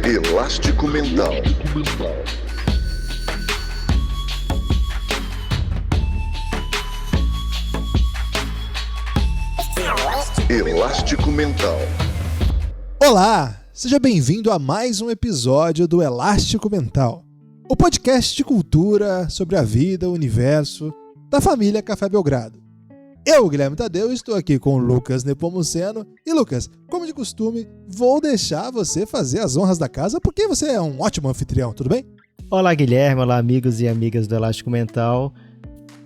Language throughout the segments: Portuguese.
Elástico Mental. Elástico Mental. Olá, seja bem-vindo a mais um episódio do Elástico Mental, o podcast de cultura sobre a vida, o universo da família Café Belgrado. Eu, Guilherme Tadeu, estou aqui com o Lucas Nepomuceno. E Lucas, como de costume, vou deixar você fazer as honras da casa porque você é um ótimo anfitrião, tudo bem? Olá, Guilherme, olá, amigos e amigas do Elástico Mental.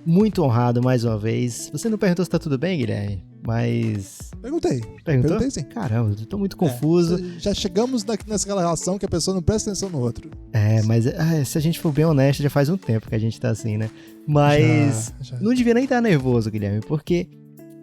Muito honrado mais uma vez. Você não perguntou se tá tudo bem, Guilherme? Mas... Perguntei. Perguntou? Perguntei sim. Caramba, eu tô muito confuso. Já chegamos nessa relação que a pessoa não presta atenção no outro. Mas se a gente for bem honesto, já faz um tempo que a gente tá assim, né? Mas Já. não devia nem estar nervoso, Guilherme, porque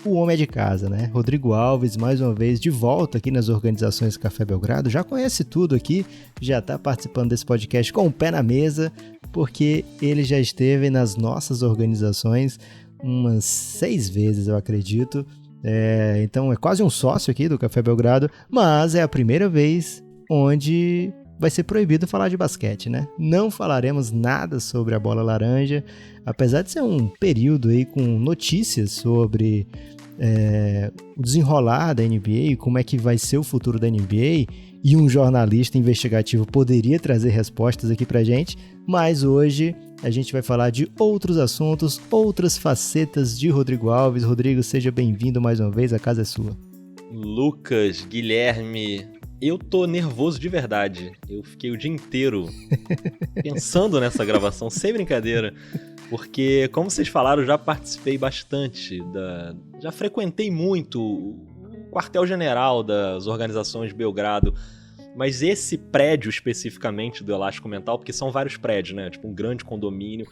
o homem é de casa, né? Rodrigo Alves, mais uma vez, de volta aqui nas organizações Café Belgrado. Já conhece tudo aqui, já tá participando desse podcast com o pé na mesa, porque ele já esteve nas nossas organizações umas 6 vezes, eu acredito. Então é quase um sócio aqui do Café Belgrado, mas é a primeira vez onde vai ser proibido falar de basquete, né? Não falaremos nada sobre a bola laranja, apesar de ser um período aí com notícias sobre o desenrolar da NBA, como é que vai ser o futuro da NBA, e um jornalista investigativo poderia trazer respostas aqui pra gente, mas hoje a gente vai falar de outros assuntos, outras facetas de Rodrigo Alves. Rodrigo, seja bem-vindo mais uma vez, a casa é sua. Lucas, Guilherme, eu tô nervoso de verdade. Eu fiquei o dia inteiro pensando nessa gravação, sem brincadeira, porque, como vocês falaram, eu já participei bastante, já frequentei muito o quartel-general das organizações Belgrado, mas esse prédio especificamente do Elástico Mental, porque são vários prédios, né? Tipo um grande condomínio,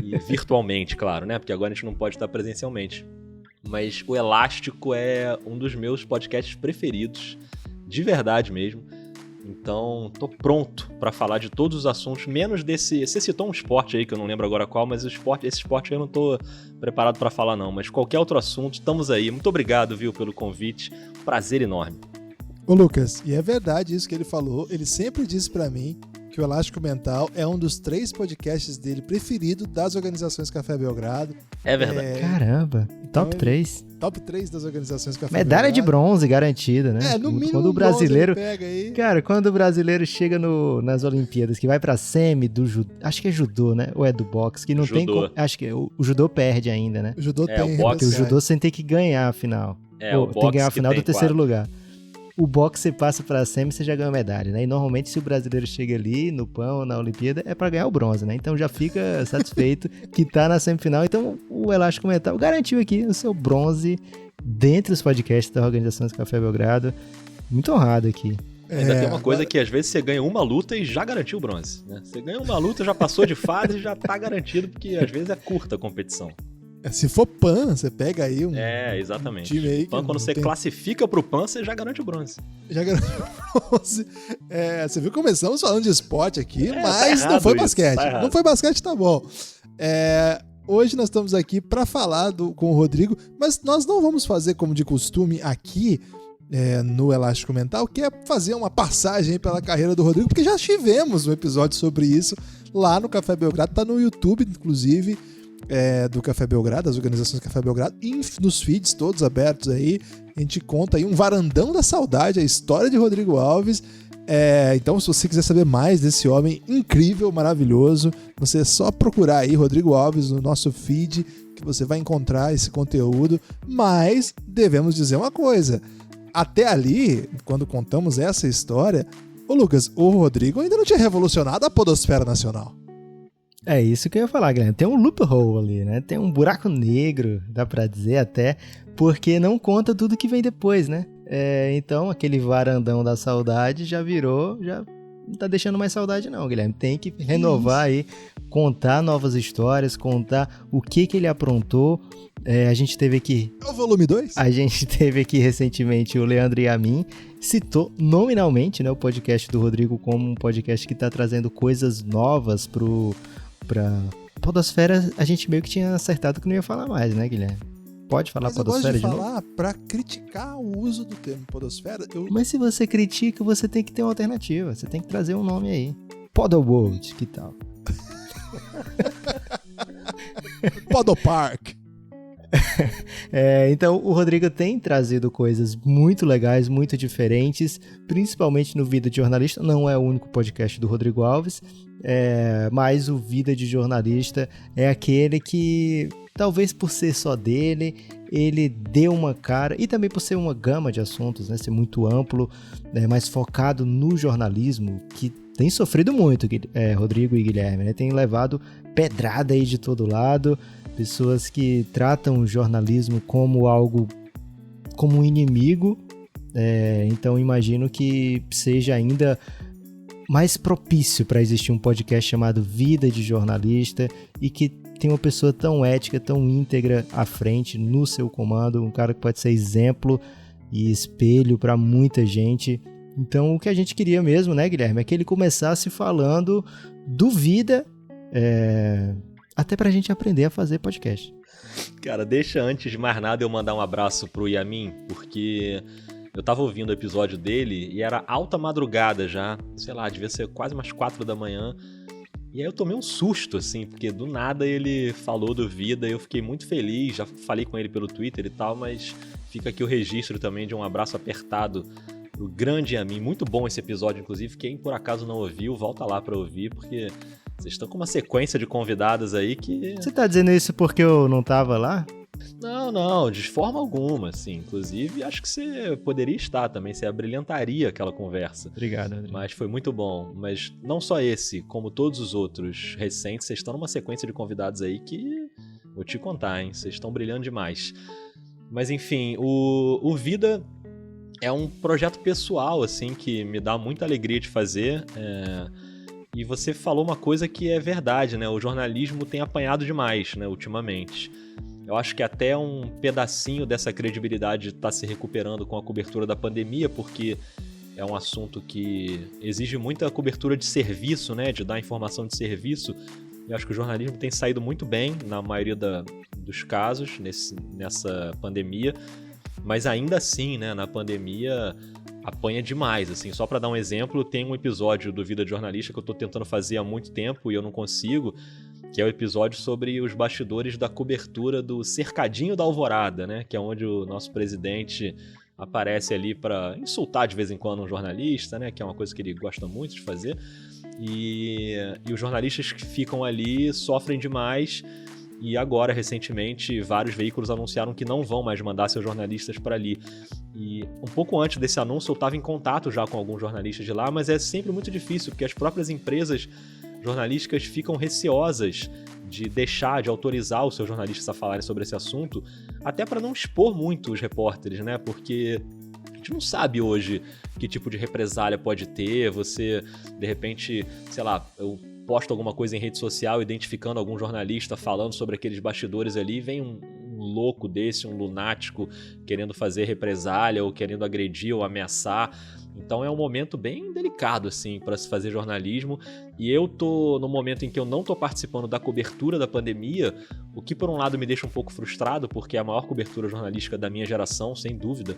e virtualmente, claro, né? Porque agora a gente não pode estar presencialmente. Mas o Elástico é um dos meus podcasts preferidos, de verdade mesmo. Então, tô pronto para falar de todos os assuntos, menos desse... Você citou um esporte aí, que eu não lembro agora qual, mas esse esporte aí eu não tô preparado para falar não. Mas qualquer outro assunto, estamos aí. Muito obrigado, viu, pelo convite. Prazer enorme. Ô Lucas, e é verdade isso que ele falou, ele sempre disse pra mim que o Elástico Mental é um dos 3 podcasts dele preferido das organizações Café Belgrado. É verdade. Caramba, Então top 3. Top 3 das organizações Café Medalha Belgrado. de bronze garantida, né? No mínimo quando o brasileiro, bronze ele pega aí. Cara, quando o brasileiro chega nas Olimpíadas, que vai pra semi do judô, acho que é judô, né? Ou é do boxe, que não Judô. acho que o judô perde ainda, né? O judô o tem boxe- Porque o represália. judô você tem que ganhar a final. O Tem que ganhar a boxe final tem do terceiro 4. lugar. O boxe você passa pra semi, você já ganha medalha, né? E normalmente se o brasileiro chega ali no pão, na Olimpíada, é pra ganhar o bronze, né? Então já fica satisfeito que tá na semifinal. Então o Elástico Mental garantiu aqui o seu bronze dentre os podcasts da Organização Café Belgrado. Muito honrado aqui. Ainda tem uma coisa que às vezes você ganha uma luta e já garantiu o bronze, né? Você ganha uma luta, já passou de fase e já tá garantido, porque às vezes é curta a competição. Se for PAN, você pega aí um Exatamente. time aí que PAN, quando não você tem- classifica pro PAN, você já garante o bronze. já garantiu bronze. Você viu que começamos falando de esporte aqui, Tá mas não errado foi isso, basquete. tá errado. Não foi basquete, tá bom. Hoje nós estamos aqui para falar com o Rodrigo, mas nós não vamos fazer como de costume aqui no Elástico Mental, que é fazer uma passagem pela carreira do Rodrigo, porque já tivemos um episódio sobre isso lá no Café Belgrado, tá no YouTube, inclusive, do Café Belgrado, das organizações do Café Belgrado, e nos feeds todos abertos aí, a gente conta aí um varandão da saudade, a história de Rodrigo Alves. Então, se você quiser saber mais desse homem incrível, maravilhoso, você é só procurar aí Rodrigo Alves no nosso feed, que você vai encontrar esse conteúdo. Mas devemos dizer uma coisa, até ali, quando contamos essa história, ô Lucas, o Rodrigo ainda não tinha revolucionado a podosfera nacional. É isso que eu ia falar, Guilherme. Tem um loophole ali, né? Tem um buraco negro, dá pra dizer até, porque não conta tudo que vem depois, né? Então, aquele varandão da saudade já não tá deixando mais saudade não, Guilherme. Tem que renovar aí, contar novas histórias, contar o que ele aprontou. A gente teve aqui... É o volume 2? A gente teve aqui recentemente o Leandro Yamin, citou nominalmente, né, o podcast do Rodrigo como um podcast que tá trazendo coisas novas pra podosfera. A gente meio que tinha acertado que não ia falar mais, né, Guilherme? Pode falar Mas eu gosto podosfera de de novo? falar pra criticar o uso do termo podosfera. Mas se você critica, você tem que ter uma alternativa. Você tem que trazer um nome aí. Podoworld, que tal? Podopark. Então, o Rodrigo tem trazido coisas muito legais, muito diferentes, principalmente no Vida de Jornalista. Não é o único podcast do Rodrigo Alves, mas o Vida de Jornalista é aquele que, talvez por ser só dele, ele deu uma cara, e também por ser uma gama de assuntos, né, ser muito amplo, mais focado no jornalismo, que tem sofrido muito, Rodrigo e Guilherme, né? Tem levado pedrada aí de todo lado. Pessoas que tratam o jornalismo como algo, como um inimigo, então imagino que seja ainda mais propício para existir um podcast chamado Vida de Jornalista e que tem uma pessoa tão ética, tão íntegra à frente, no seu comando, um cara que pode ser exemplo e espelho para muita gente. Então o que a gente queria mesmo, né, Guilherme, é que ele começasse falando do Vida, até pra gente aprender a fazer podcast. Cara, deixa antes de mais nada eu mandar um abraço pro Yamin, porque eu tava ouvindo o episódio dele e era alta madrugada já, sei lá, devia ser quase umas 4 da manhã. E aí eu tomei um susto, assim, porque do nada ele falou do Vida e eu fiquei muito feliz, já falei com ele pelo Twitter e tal, mas fica aqui o registro também de um abraço apertado pro grande Yamin. Muito bom esse episódio, inclusive, quem por acaso não ouviu, volta lá pra ouvir, porque vocês estão com uma sequência de convidados aí que... Você tá dizendo isso porque eu não tava lá? Não, de forma alguma, assim. Inclusive, acho que você poderia estar também, você abrilhantaria aquela conversa. Obrigado, Rodrigo. Mas foi muito bom. Mas não só esse, como todos os outros recentes, vocês estão numa sequência de convidados aí que... Vou te contar, hein? Vocês estão brilhando demais. Mas enfim, o Vida é um projeto pessoal, assim, que me dá muita alegria de fazer. E você falou uma coisa que é verdade, né? O jornalismo tem apanhado demais, né, ultimamente. Eu acho que até um pedacinho dessa credibilidade está se recuperando com a cobertura da pandemia, porque é um assunto que exige muita cobertura de serviço, né? De dar informação de serviço. Eu acho que o jornalismo tem saído muito bem na maioria dos casos nessa pandemia, mas ainda assim, né, na pandemia apanha demais, assim. Só para dar um exemplo, tem um episódio do Vida de Jornalista que eu tô tentando fazer há muito tempo e eu não consigo, que é o episódio sobre os bastidores da cobertura do Cercadinho da Alvorada, né, que é onde o nosso presidente aparece ali para insultar de vez em quando um jornalista, né, que é uma coisa que ele gosta muito de fazer. E os jornalistas que ficam ali sofrem demais. E agora, recentemente, vários veículos anunciaram que não vão mais mandar seus jornalistas para ali. E um pouco antes desse anúncio, eu estava em contato já com alguns jornalistas de lá, mas é sempre muito difícil, porque as próprias empresas jornalísticas ficam receosas de deixar, de autorizar os seus jornalistas a falarem sobre esse assunto, até para não expor muito os repórteres, né? Porque a gente não sabe hoje que tipo de represália pode ter. Você, de repente, sei lá, eu posto alguma coisa em rede social identificando algum jornalista falando sobre aqueles bastidores ali, vem um louco desse, um lunático querendo fazer represália ou querendo agredir ou ameaçar. Então é um momento bem delicado, assim, para se fazer jornalismo. E eu tô no momento em que eu não tô participando da cobertura da pandemia, o que por um lado me deixa um pouco frustrado, porque é a maior cobertura jornalística da minha geração, sem dúvida.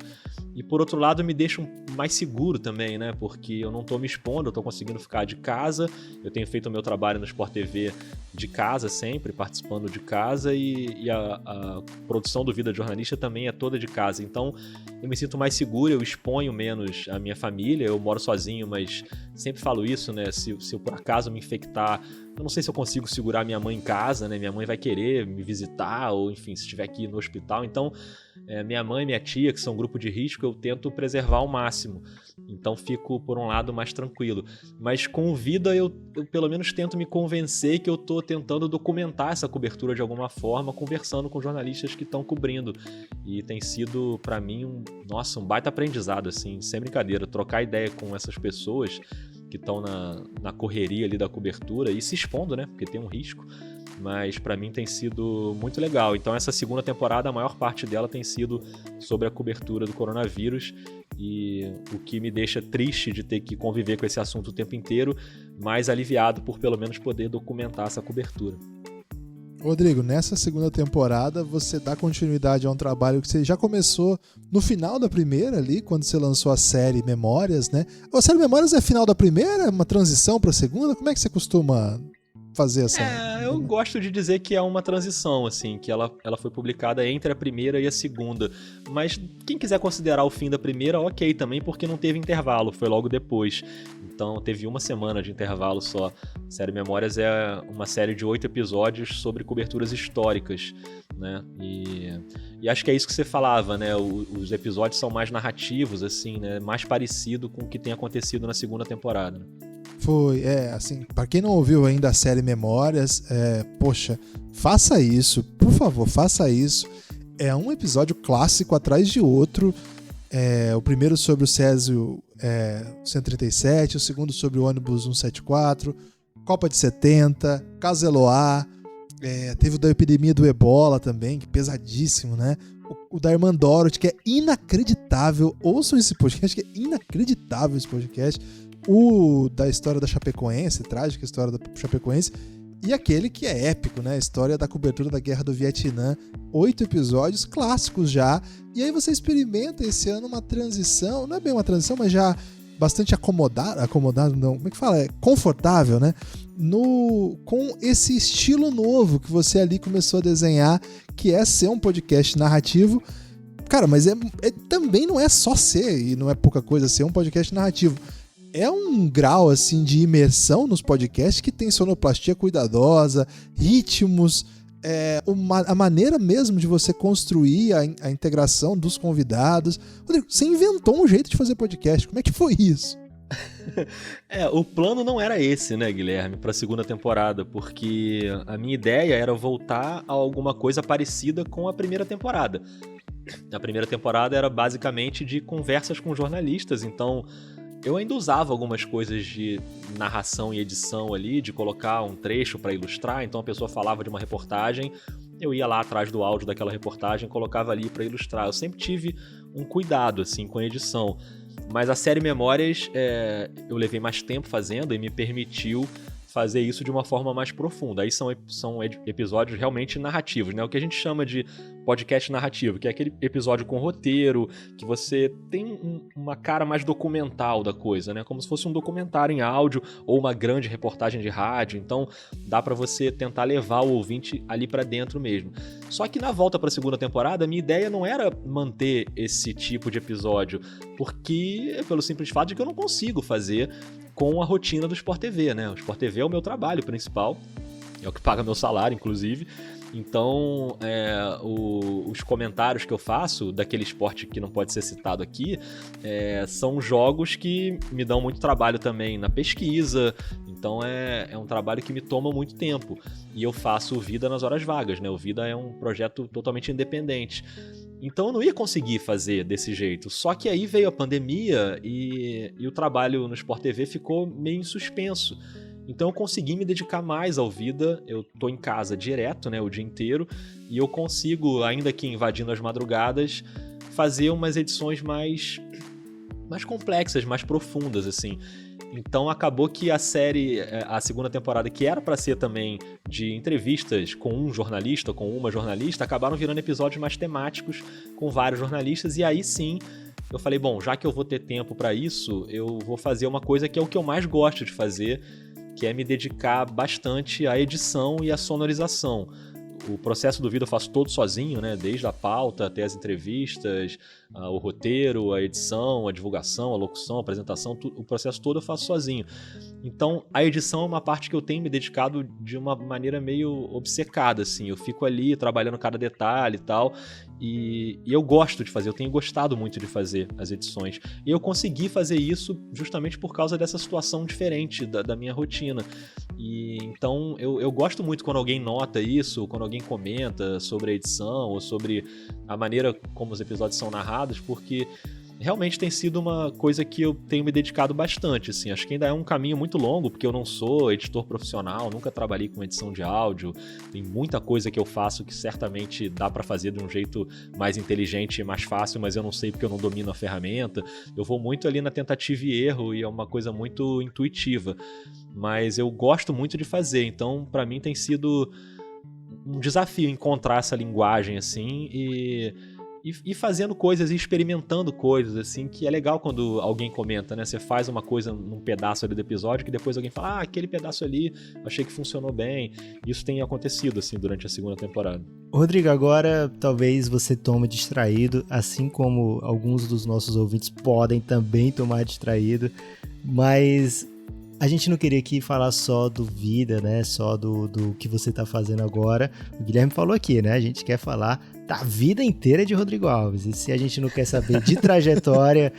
E por outro lado me deixa mais seguro também, né? Porque eu não tô me expondo, eu tô conseguindo ficar de casa. Eu tenho feito o meu trabalho no Sport TV de casa sempre, participando de casa. E a produção do Vida de Jornalista também é toda de casa. Então eu me sinto mais seguro, eu exponho menos a minha família. Eu moro sozinho, mas sempre falo isso, né? Se eu por acaso me infectar, eu não sei se eu consigo segurar minha mãe em casa, né? Minha mãe vai querer me visitar, ou enfim, se estiver aqui no hospital. Então, minha mãe e minha tia, que são um grupo de risco, eu tento preservar ao máximo. Então fico, por um lado, mais tranquilo. Mas com o Vida, eu pelo menos tento me convencer que eu tô tentando documentar essa cobertura de alguma forma, conversando com jornalistas que estão cobrindo. E tem sido, pra mim, um baita aprendizado, assim, sem brincadeira. Trocar ideia com essas pessoas que estão na correria ali da cobertura e se expondo, né? Porque tem um risco. Mas pra mim tem sido muito legal. Então essa segunda temporada, a maior parte dela tem sido sobre a cobertura do coronavírus, e o que me deixa triste de ter que conviver com esse assunto o tempo inteiro, mas aliviado por pelo menos poder documentar essa cobertura. Rodrigo, nessa segunda temporada você dá continuidade a um trabalho que você já começou no final da primeira ali, quando você lançou a série Memórias, né? A série Memórias é final da primeira? É uma transição pra segunda? Como é que você costuma fazer essa... Eu gosto de dizer que é uma transição, assim, que ela foi publicada entre a primeira e a segunda. Mas quem quiser considerar o fim da primeira, ok também, porque não teve intervalo, foi logo depois. Então teve uma semana de intervalo só. A série Memórias é uma série de 8 episódios sobre coberturas históricas, né? E acho que é isso que você falava, né? Os episódios são mais narrativos, assim, né? Mais parecido com o que tem acontecido na segunda temporada, né? Foi, assim, pra quem não ouviu ainda a série Memórias, poxa, faça isso, por favor, faça isso. É um episódio clássico atrás de outro. O primeiro sobre o Césio 137, o segundo sobre o ônibus 174, Copa de 70, Caso Eloá, teve o da epidemia do Ebola também, que é pesadíssimo, né? O da irmã Dorothy, que é inacreditável. Ouçam esse podcast, que é inacreditável esse podcast. O da história da Chapecoense, trágica história da Chapecoense, e aquele que é épico, né? A história da cobertura da Guerra do Vietnã. 8 episódios clássicos já. E aí você experimenta esse ano uma transição, não é bem uma transição, mas já bastante acomodado não, como é que fala? Confortável, né? Com esse estilo novo que você ali começou a desenhar, que é ser um podcast narrativo. Cara, mas também não é só ser, e não é pouca coisa ser um podcast narrativo. É um grau, assim, de imersão nos podcasts que tem sonoplastia cuidadosa, ritmos, a maneira mesmo de você construir a integração dos convidados. Rodrigo, você inventou um jeito de fazer podcast. Como é que foi isso? O plano não era esse, né, Guilherme, para a segunda temporada, porque a minha ideia era voltar a alguma coisa parecida com a primeira temporada. A primeira temporada era basicamente de conversas com jornalistas, então eu ainda usava algumas coisas de narração e edição ali, de colocar um trecho para ilustrar, então a pessoa falava de uma reportagem, eu ia lá atrás do áudio daquela reportagem, colocava ali para ilustrar. Eu sempre tive um cuidado assim com a edição, mas a série Memórias eu levei mais tempo fazendo e me permitiu fazer isso de uma forma mais profunda. Aí são episódios realmente narrativos, né? O que a gente chama de podcast narrativo, que é aquele episódio com roteiro, que você tem uma cara mais documental da coisa, né? Como se fosse um documentário em áudio ou uma grande reportagem de rádio. Então dá pra você tentar levar o ouvinte ali pra dentro mesmo. Só que na volta pra segunda temporada, a minha ideia não era manter esse tipo de episódio, porque pelo simples fato de que eu não consigo fazer com a rotina do Sport TV, né? O Sport TV é o meu trabalho principal, é o que paga meu salário, inclusive. Então, os comentários que eu faço daquele esporte que não pode ser citado aqui são jogos que me dão muito trabalho também na pesquisa. Então, é um trabalho que me toma muito tempo. E eu faço o Vida nas horas vagas, né? O Vida é um projeto totalmente independente. Então eu não ia conseguir fazer desse jeito. Só que aí veio a pandemia e o trabalho no Sport TV ficou meio em suspenso. Então eu consegui me dedicar mais ao Vida. Eu tô em casa direto, né, o dia inteiro. E eu consigo, ainda que invadindo as madrugadas, fazer umas edições mais complexas, mais profundas, assim. Então acabou que a série, a segunda temporada, que era pra ser também de entrevistas com um jornalista, com uma jornalista, acabaram virando episódios mais temáticos com vários jornalistas. E aí sim, eu falei, bom, já que eu vou ter tempo pra isso, eu vou fazer uma coisa que é o que eu mais gosto de fazer, que é me dedicar bastante à edição e à sonorização. O processo do Vida eu faço todo sozinho, né? Desde a pauta até as entrevistas, o roteiro, a edição, a divulgação, a locução, a apresentação, o processo todo eu faço sozinho. Então, a edição é uma parte que eu tenho me dedicado de uma maneira meio obcecada, assim. Eu fico ali trabalhando cada detalhe e tal, e eu gosto de fazer, eu tenho gostado muito de fazer as edições. E eu consegui fazer isso justamente por causa dessa situação diferente da minha rotina. E então, eu gosto muito quando alguém nota isso, quando alguém comenta sobre a edição ou sobre a maneira como os episódios são narrados, porque realmente tem sido uma coisa que eu tenho me dedicado bastante, assim. Acho que ainda é um caminho muito longo, porque eu não sou editor profissional, nunca trabalhei com edição de áudio, tem muita coisa que eu faço que certamente dá pra fazer de um jeito mais inteligente e mais fácil, mas eu não sei porque eu não domino a ferramenta. Eu vou muito ali na tentativa e erro, e é uma coisa muito intuitiva, mas eu gosto muito de fazer, então pra mim tem sido um desafio encontrar essa linguagem, assim, e fazendo coisas e experimentando coisas, assim, que é legal quando alguém comenta, né? Você faz uma coisa num pedaço ali do episódio que depois alguém fala, aquele pedaço ali, achei que funcionou bem. Isso tem acontecido, assim, durante a segunda temporada. Rodrigo, agora talvez você tome distraído, assim como alguns dos nossos ouvintes podem também tomar distraído, mas a gente não queria aqui falar só do vida, né? Só do que você tá fazendo agora. O Guilherme falou aqui, né? A gente quer falar da vida inteira de Rodrigo Alves. E se a gente não quer saber de trajetória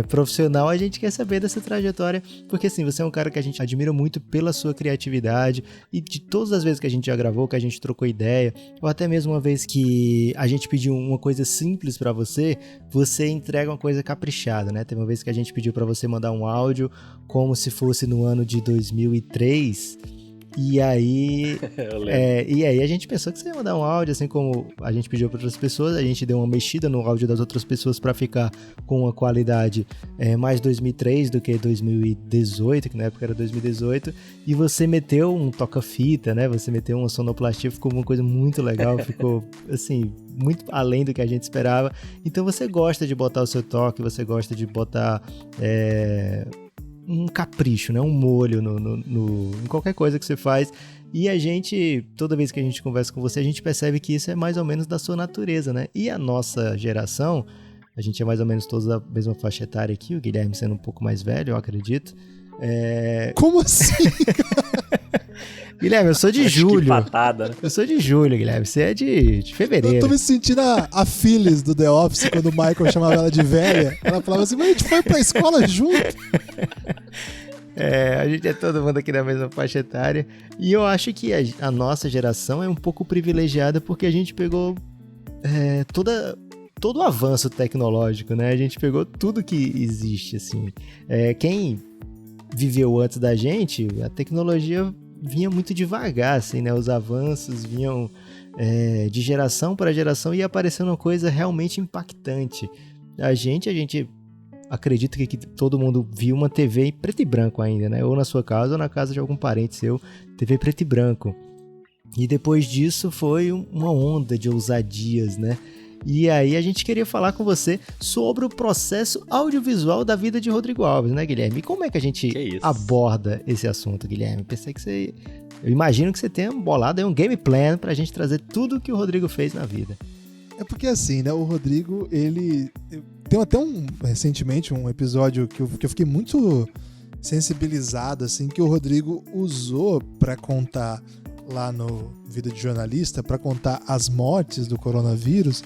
profissional, a gente quer saber dessa trajetória, porque assim, você é um cara que a gente admira muito pela sua criatividade, e de todas as vezes que a gente já gravou, que a gente trocou ideia, ou até mesmo uma vez que a gente pediu uma coisa simples pra você, você entrega uma coisa caprichada, né? Teve uma vez que a gente pediu pra você mandar um áudio como se fosse no ano de 2003, e aí a gente pensou que você ia mandar um áudio, assim como a gente pediu para outras pessoas, a gente deu uma mexida no áudio das outras pessoas para ficar com uma qualidade mais 2003 do que 2018, que na época era 2018, e você meteu um toca-fita, né? Você meteu uma sonoplastia, ficou uma coisa muito legal, ficou, assim, muito além do que a gente esperava. Então você gosta de botar o seu toque, você gosta de botar um capricho, né? Um molho em qualquer coisa que você faz. E a gente, toda vez que a gente conversa com você, a gente percebe que isso é mais ou menos da sua natureza, né? E a nossa geração, a gente é mais ou menos todos da mesma faixa etária aqui, o Guilherme sendo um pouco mais velho, eu acredito. Como assim? Guilherme, eu sou de julho. Que patada, né? Eu sou de julho, Guilherme. Você é de fevereiro. Eu tô me sentindo a Phyllis do The Office, quando o Michael chamava ela de velha. Ela falava assim, mas a gente foi pra escola junto. A gente é todo mundo aqui da mesma faixa etária. E eu acho que a nossa geração é um pouco privilegiada porque a gente pegou todo o avanço tecnológico, né? A gente pegou tudo que existe, assim. Quem viveu antes da gente, a tecnologia vinha muito devagar, assim, né? Os avanços vinham de geração para geração e aparecendo uma coisa realmente impactante. A gente acredita que todo mundo viu uma TV em preto e branco ainda, né? Ou na sua casa ou na casa de algum parente seu, TV preto e branco. E depois disso foi uma onda de ousadias, né? E aí a gente queria falar com você sobre o processo audiovisual da vida de Rodrigo Alves, né, Guilherme? E como é que a gente aborda esse assunto, Guilherme? Eu imagino que você tenha bolado aí um game plan pra gente trazer tudo que o Rodrigo fez na vida. É porque assim, né, o Rodrigo, ele... Tem até recentemente um episódio que eu fiquei muito sensibilizado, assim, que o Rodrigo usou pra contar lá no Vida de Jornalista, pra contar as mortes do coronavírus,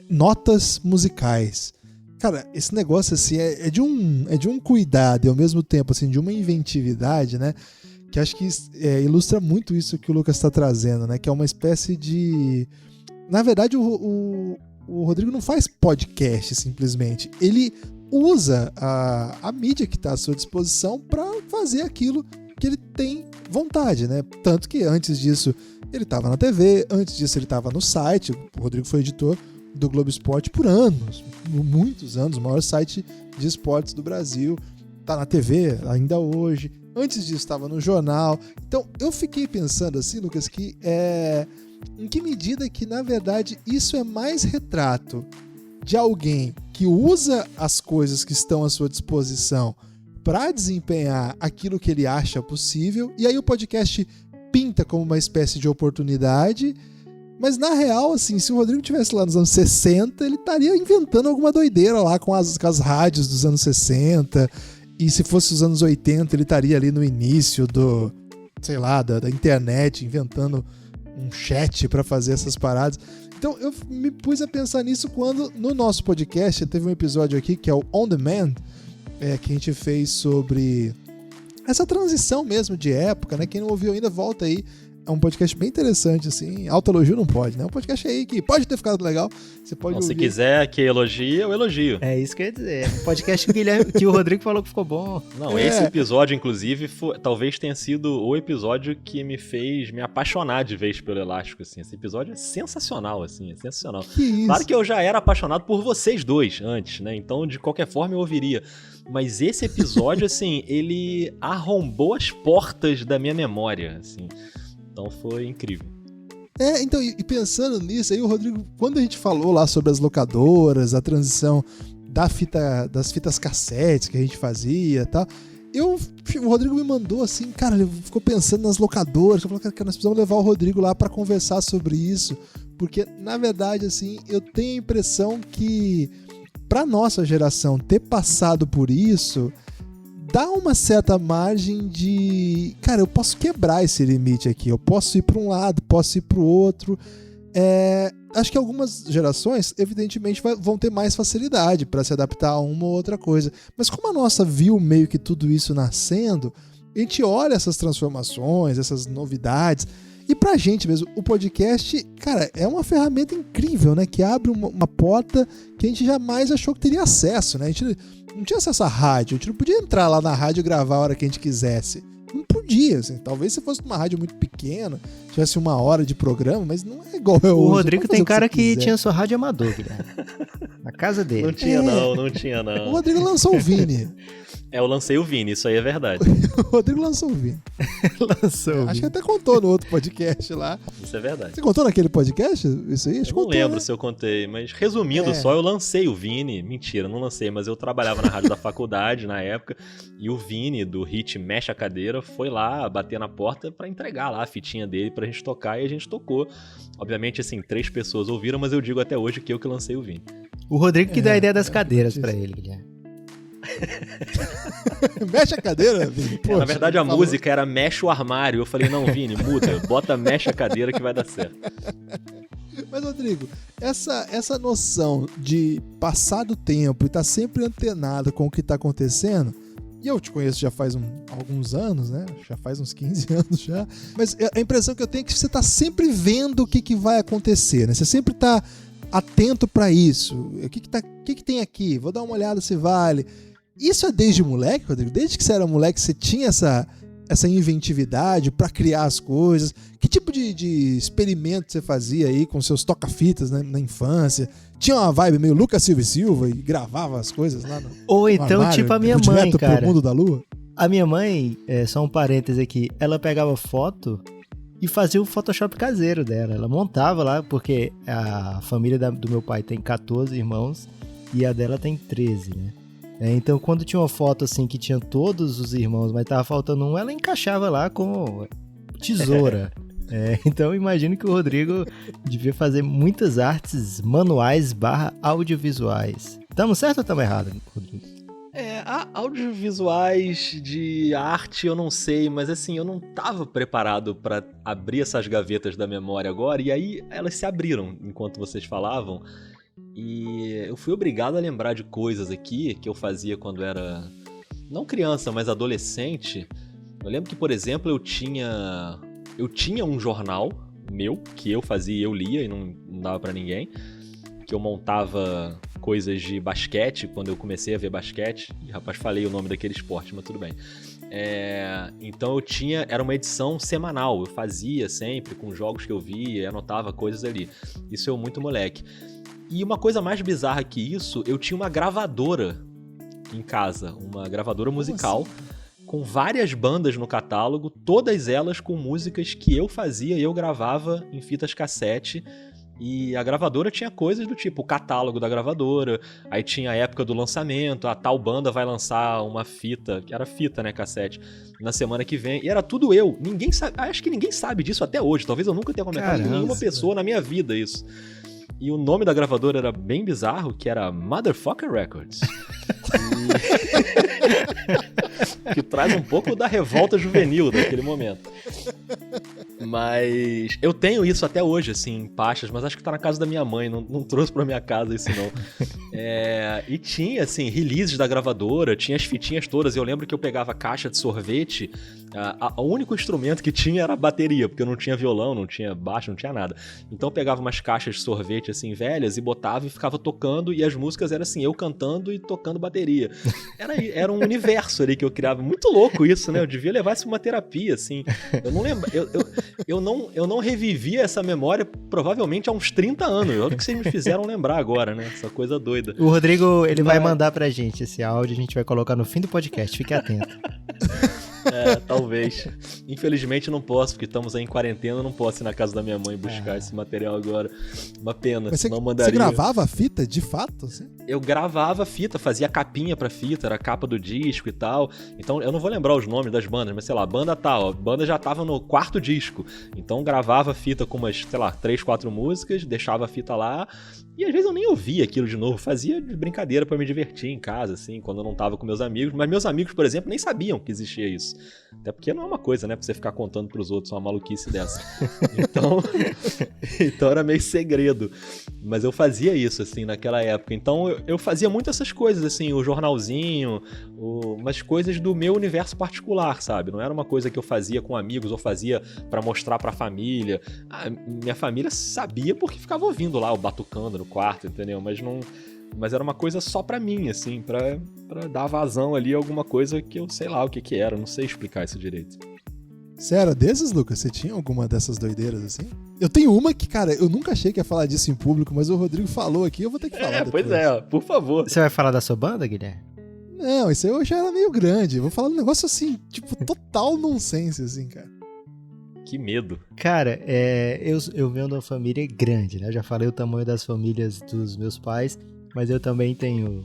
notas musicais. Cara, esse negócio, assim, é de um cuidado e ao mesmo tempo, assim, de uma inventividade, né? Que acho que ilustra muito isso que o Lucas está trazendo, né? Que é uma espécie de... Na verdade, o Rodrigo não faz podcast, simplesmente. Ele usa a mídia que está à sua disposição para fazer aquilo que ele tem vontade, né? Tanto que antes disso ele estava na TV, antes disso ele estava no site. O Rodrigo foi editor do Globo Esporte por anos, muitos anos, o maior site de esportes do Brasil. Tá na TV ainda hoje. Antes disso estava no jornal. Então eu fiquei pensando assim, Lucas, que em que medida que, na verdade, isso é mais retrato de alguém que usa as coisas que estão à sua disposição para desempenhar aquilo que ele acha possível, e aí o podcast pinta como uma espécie de oportunidade, mas na real, assim, se o Rodrigo estivesse lá nos anos 60, ele estaria inventando alguma doideira lá com as rádios dos anos 60, e se fosse os anos 80, ele estaria ali no início da internet, inventando um chat para fazer essas paradas. Então eu me pus a pensar nisso quando no nosso podcast teve um episódio aqui que é o On Demand, que a gente fez sobre essa transição mesmo de época, né? Quem não ouviu ainda, volta aí. É um podcast bem interessante, assim. Autoelogio não pode, né? É um podcast aí que pode ter ficado legal. Você pode ouvir. Se quiser que elogie, eu elogio. É isso que eu ia dizer. Um podcast que o Rodrigo falou que ficou bom. Não, esse episódio, inclusive, talvez tenha sido o episódio que me fez me apaixonar de vez pelo Elástico, assim. Esse episódio é sensacional, assim. É sensacional. Que isso? Claro que eu já era apaixonado por vocês dois antes, né? Então, de qualquer forma, eu ouviria. Mas esse episódio, assim, ele arrombou as portas da minha memória, assim. Então foi incrível. Então, e pensando nisso, aí o Rodrigo, quando a gente falou lá sobre as locadoras, a transição das fitas cassetes que a gente fazia e tal, o Rodrigo me mandou assim, cara, ele ficou pensando nas locadoras, falou, cara, nós precisamos levar o Rodrigo lá pra conversar sobre isso, porque, na verdade, assim, eu tenho a impressão que pra nossa geração ter passado por isso dá uma certa margem de, cara, eu posso quebrar esse limite aqui, eu posso ir para um lado, posso ir para o outro. Acho que algumas gerações, evidentemente, vão ter mais facilidade para se adaptar a uma ou outra coisa. Mas como a nossa viu meio que tudo isso nascendo, a gente olha essas transformações, essas novidades, e pra gente mesmo, o podcast, cara, é uma ferramenta incrível, né? Que abre uma porta que a gente jamais achou que teria acesso, né? A gente não tinha acesso à rádio, a gente não podia entrar lá na rádio e gravar a hora que a gente quisesse. Não podia, assim. Talvez se fosse uma rádio muito pequena, tivesse 1 hora de programa, mas não é igual eu. O Rodrigo tem cara que tinha sua rádio amador, Guilherme. Na casa dele. Não tinha não. O Rodrigo lançou o Vini. Eu lancei o Vini, isso aí é verdade. O Rodrigo lançou o Vini. Acho que até contou no outro podcast lá. Isso é verdade. Você contou naquele podcast? Isso aí? Eu não lembro, né? Se eu contei, mas resumindo só, eu lancei o Vini. Mentira, não lancei, mas eu trabalhava na rádio da faculdade na época, e o Vini, do hit Mexe a Cadeira, foi lá bater na porta pra entregar lá a fitinha dele pra gente tocar, e a gente tocou. Obviamente, assim, 3 pessoas ouviram, mas eu digo até hoje que eu que lancei o Vini. O Rodrigo que dá a ideia das cadeiras pra ele, Guilherme. Mexe a cadeira, Vini. Poxa, na verdade, a música era Mexe o Armário. Eu falei, não, Vini, muda, bota Mexe a Cadeira que vai dar certo. Mas, Rodrigo, essa noção de passar do tempo e estar sempre antenado com o que está acontecendo, e eu te conheço já faz alguns anos, né? Já faz uns 15 anos já. Mas a impressão que eu tenho é que você está sempre vendo o que vai acontecer, né? Você sempre está atento para isso. O que tem aqui? Vou dar uma olhada se vale. Isso é desde moleque, Rodrigo? Desde que você era moleque, você tinha essa inventividade para criar as coisas? Que tipo de experimento você fazia aí com seus toca-fitas, né, na infância? Tinha uma vibe meio Lucas Silva e gravava as coisas lá no Ou então, armário, tipo a minha mãe, cara. Pro mundo da lua? A minha mãe, só um parêntese aqui, ela pegava foto e fazia o Photoshop caseiro dela. Ela montava lá, porque a família do meu pai tem 14 irmãos e a dela tem 13, né? Então, quando tinha uma foto assim que tinha todos os irmãos, mas tava faltando um, ela encaixava lá com tesoura. Então, imagino que o Rodrigo devia fazer muitas artes manuais / audiovisuais. Estamos certo ou estamos errados, Rodrigo? Audiovisuais de arte eu não sei, mas assim, eu não tava preparado pra abrir essas gavetas da memória agora, e aí elas se abriram enquanto vocês falavam. E eu fui obrigado a lembrar de coisas aqui que eu fazia quando era, não criança, mas adolescente. Eu lembro que, por exemplo, eu tinha um jornal meu, que eu fazia e eu lia e não dava pra ninguém, que eu montava coisas de basquete, quando eu comecei a ver basquete. E, rapaz, falei o nome daquele esporte, mas tudo bem. Então era uma edição semanal, eu fazia sempre com jogos que eu via, anotava coisas ali. Isso eu muito moleque. E uma coisa mais bizarra que isso, eu tinha uma gravadora em casa, uma gravadora musical, com várias bandas no catálogo, todas elas com músicas que eu fazia e eu gravava em fitas cassete. E a gravadora tinha coisas do tipo o catálogo da gravadora, aí tinha a época do lançamento, a tal banda vai lançar uma fita, que era fita, né, cassete, na semana que vem, e era tudo eu. Ninguém sabe, acho que ninguém sabe disso até hoje, talvez eu nunca tenha comentado com nenhuma pessoa na minha vida isso. E o nome da gravadora era bem bizarro, que era Motherfucker Records. Que traz um pouco da revolta juvenil daquele momento. Mas eu tenho isso até hoje, assim, em pastas, mas acho que tá na casa da minha mãe, não trouxe pra minha casa isso não. E tinha, assim, releases da gravadora, tinha as fitinhas todas. Eu lembro que eu pegava caixa de sorvete, o único instrumento que tinha era a bateria, porque eu não tinha violão, não tinha baixo, não tinha nada. Então eu pegava umas caixas de sorvete, assim, velhas, e botava e ficava tocando, e as músicas eram assim, eu cantando e tocando bateria. Era um universo ali que eu criava. Muito louco isso, né? Eu devia levar isso pra uma terapia, assim. Eu não lembro. Eu não revivi essa memória provavelmente há uns 30 anos. Olha o que vocês me fizeram lembrar agora, né? Essa coisa doida. O Rodrigo, ele vai mandar pra gente esse áudio, a gente vai colocar no fim do podcast, fique atento. Talvez. Infelizmente não posso, porque estamos aí em quarentena, eu não posso ir na casa da minha mãe buscar esse material agora. Uma pena, Mas senão você mandaria. gravava a fita, de fato? Assim? Eu gravava a fita, fazia capinha pra fita, era a capa do disco e tal. Então eu não vou lembrar os nomes das bandas, mas sei lá, banda tal, a banda já tava no 4º disco. Então gravava a fita com umas, sei lá, 3, 4 músicas, deixava a fita lá. E às vezes eu nem ouvia aquilo de novo, fazia de brincadeira pra me divertir em casa, assim, quando eu não tava com meus amigos. Mas meus amigos, por exemplo, nem sabiam que existia isso. Até porque não é uma coisa, né, pra você ficar contando pros outros uma maluquice dessa. Então era meio segredo. Mas eu fazia isso, assim, naquela época. Então eu fazia muito essas coisas, assim, o jornalzinho, umas coisas do meu universo particular, sabe? Não era uma coisa que eu fazia com amigos ou fazia pra mostrar pra família. Minha família sabia porque ficava ouvindo lá o batucando no quarto, entendeu? Mas era uma coisa só pra mim, assim, pra dar vazão ali a alguma coisa que eu sei lá o que era, não sei explicar isso direito. Você era desses, Lucas? Você tinha alguma dessas doideiras assim? Eu tenho uma que, cara, eu nunca achei que ia falar disso em público, mas o Rodrigo falou aqui, eu vou ter que falar depois. Pois é, por favor. Você vai falar da sua banda, Guilherme? Não, isso aí eu já era meio grande. Eu vou falar um negócio assim, tipo, total nonsense, assim, cara. Que medo. Cara, eu venho de uma família grande, né? Eu já falei o tamanho das famílias dos meus pais, mas eu também tenho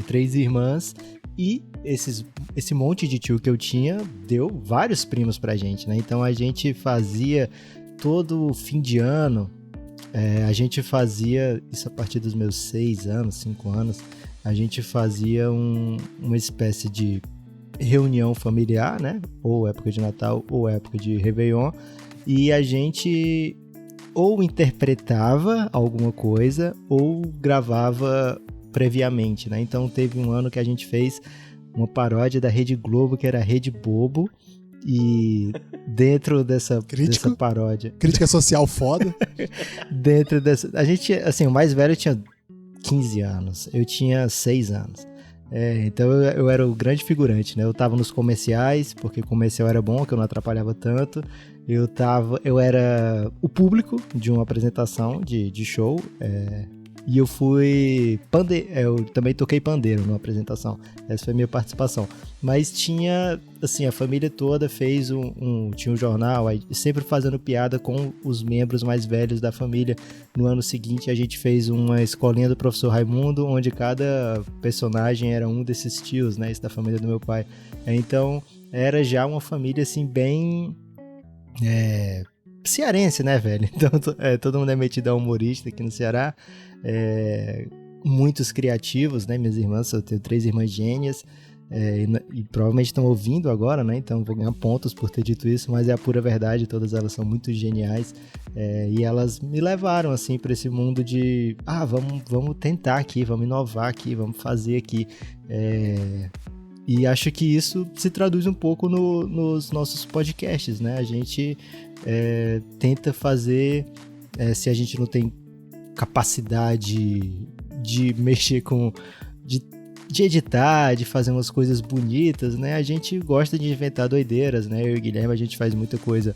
3 irmãs e esse monte de tio que eu tinha deu vários primos pra gente, né? Então a gente fazia todo fim de ano, a gente fazia isso a partir dos meus 6 anos, 5 anos, a gente fazia uma espécie de reunião familiar, né? Ou época de Natal ou época de Réveillon, e a gente ou interpretava alguma coisa ou gravava previamente, né? Então teve um ano que a gente fez uma paródia da Rede Globo, que era a Rede Bobo, e dentro dessa paródia... Crítica social foda. Dentro dessa... A gente, assim, o mais velho tinha 15 anos, eu tinha 6 anos. Então eu era o grande figurante, né? Eu tava nos comerciais, porque comercial era bom, que eu não atrapalhava tanto. Eu era o público de uma apresentação de show, e eu fui eu também toquei pandeiro numa apresentação. Essa foi a minha participação. Mas tinha, assim, a família toda fez tinha um jornal, aí, sempre fazendo piada com os membros mais velhos da família. No ano seguinte a gente fez uma escolinha do professor Raimundo, onde cada personagem era um desses tios, né? Isso da família do meu pai. Então era já uma família, assim, bem... cearense, né, velho? Então todo mundo é metido a humorista aqui no Ceará. Muitos criativos, né? Minhas irmãs, eu tenho 3 irmãs gênias, e provavelmente estão ouvindo agora, né? Então vou ganhar pontos por ter dito isso, mas é a pura verdade, todas elas são muito geniais, e elas me levaram, assim, para esse mundo de vamos tentar aqui, vamos inovar aqui, vamos fazer aqui, e acho que isso se traduz um pouco nos nossos podcasts, né? A gente tenta fazer, se a gente não tem capacidade de mexer de editar, de fazer umas coisas bonitas, né? A gente gosta de inventar doideiras, né? Eu e o Guilherme, a gente faz muita coisa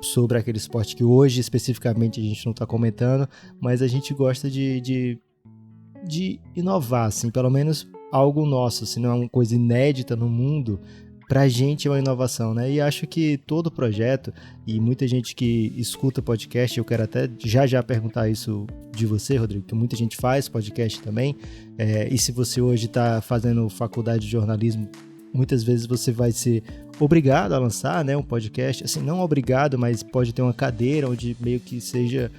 sobre aquele esporte que hoje especificamente a gente não tá comentando, mas a gente gosta de inovar, assim, pelo menos algo nosso, se não é uma coisa inédita no mundo, pra gente é uma inovação, né? E acho que todo projeto, e muita gente que escuta podcast, eu quero até já perguntar isso de você, Rodrigo, que muita gente faz podcast também, e se você hoje está fazendo faculdade de jornalismo, muitas vezes você vai ser obrigado a lançar, né, um podcast, assim, não obrigado, mas pode ter uma cadeira onde meio que seja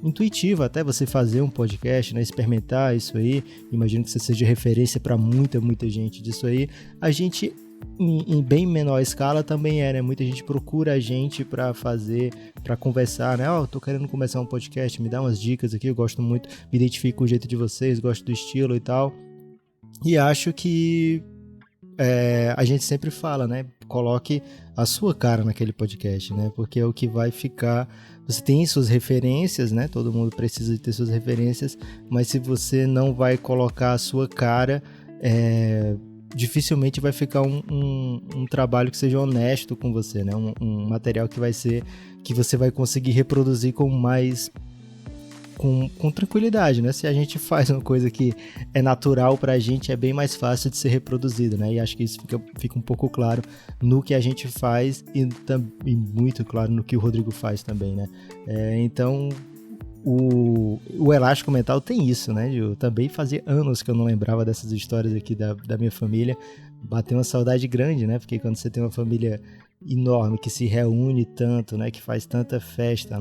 intuitivo até você fazer um podcast, né, experimentar isso aí. Imagino que você seja referência para muita gente disso aí. A gente, em bem menor escala, também né? Muita gente procura a gente para fazer, para conversar, né? Eu tô querendo começar um podcast, me dá umas dicas aqui, eu gosto muito, me identifico com o jeito de vocês, gosto do estilo e tal. E acho que a gente sempre fala, né? Coloque a sua cara naquele podcast, né? Porque é o que vai ficar. Você tem suas referências, né? Todo mundo precisa de ter suas referências, mas se você não vai colocar a sua cara, dificilmente vai ficar um trabalho que seja honesto com você, né? Um material que vai ser, que você vai conseguir reproduzir com mais com tranquilidade, né? Se a gente faz uma coisa que é natural pra gente, é bem mais fácil de ser reproduzido, né? E acho que isso fica um pouco claro no que a gente faz e muito claro no que o Rodrigo faz também, né? Então, o Elástico Mental tem isso, né? Eu também fazia anos que eu não lembrava dessas histórias aqui da minha família. Bateu uma saudade grande, né? Porque quando você tem uma família enorme que se reúne tanto, né? Que faz tanta festa,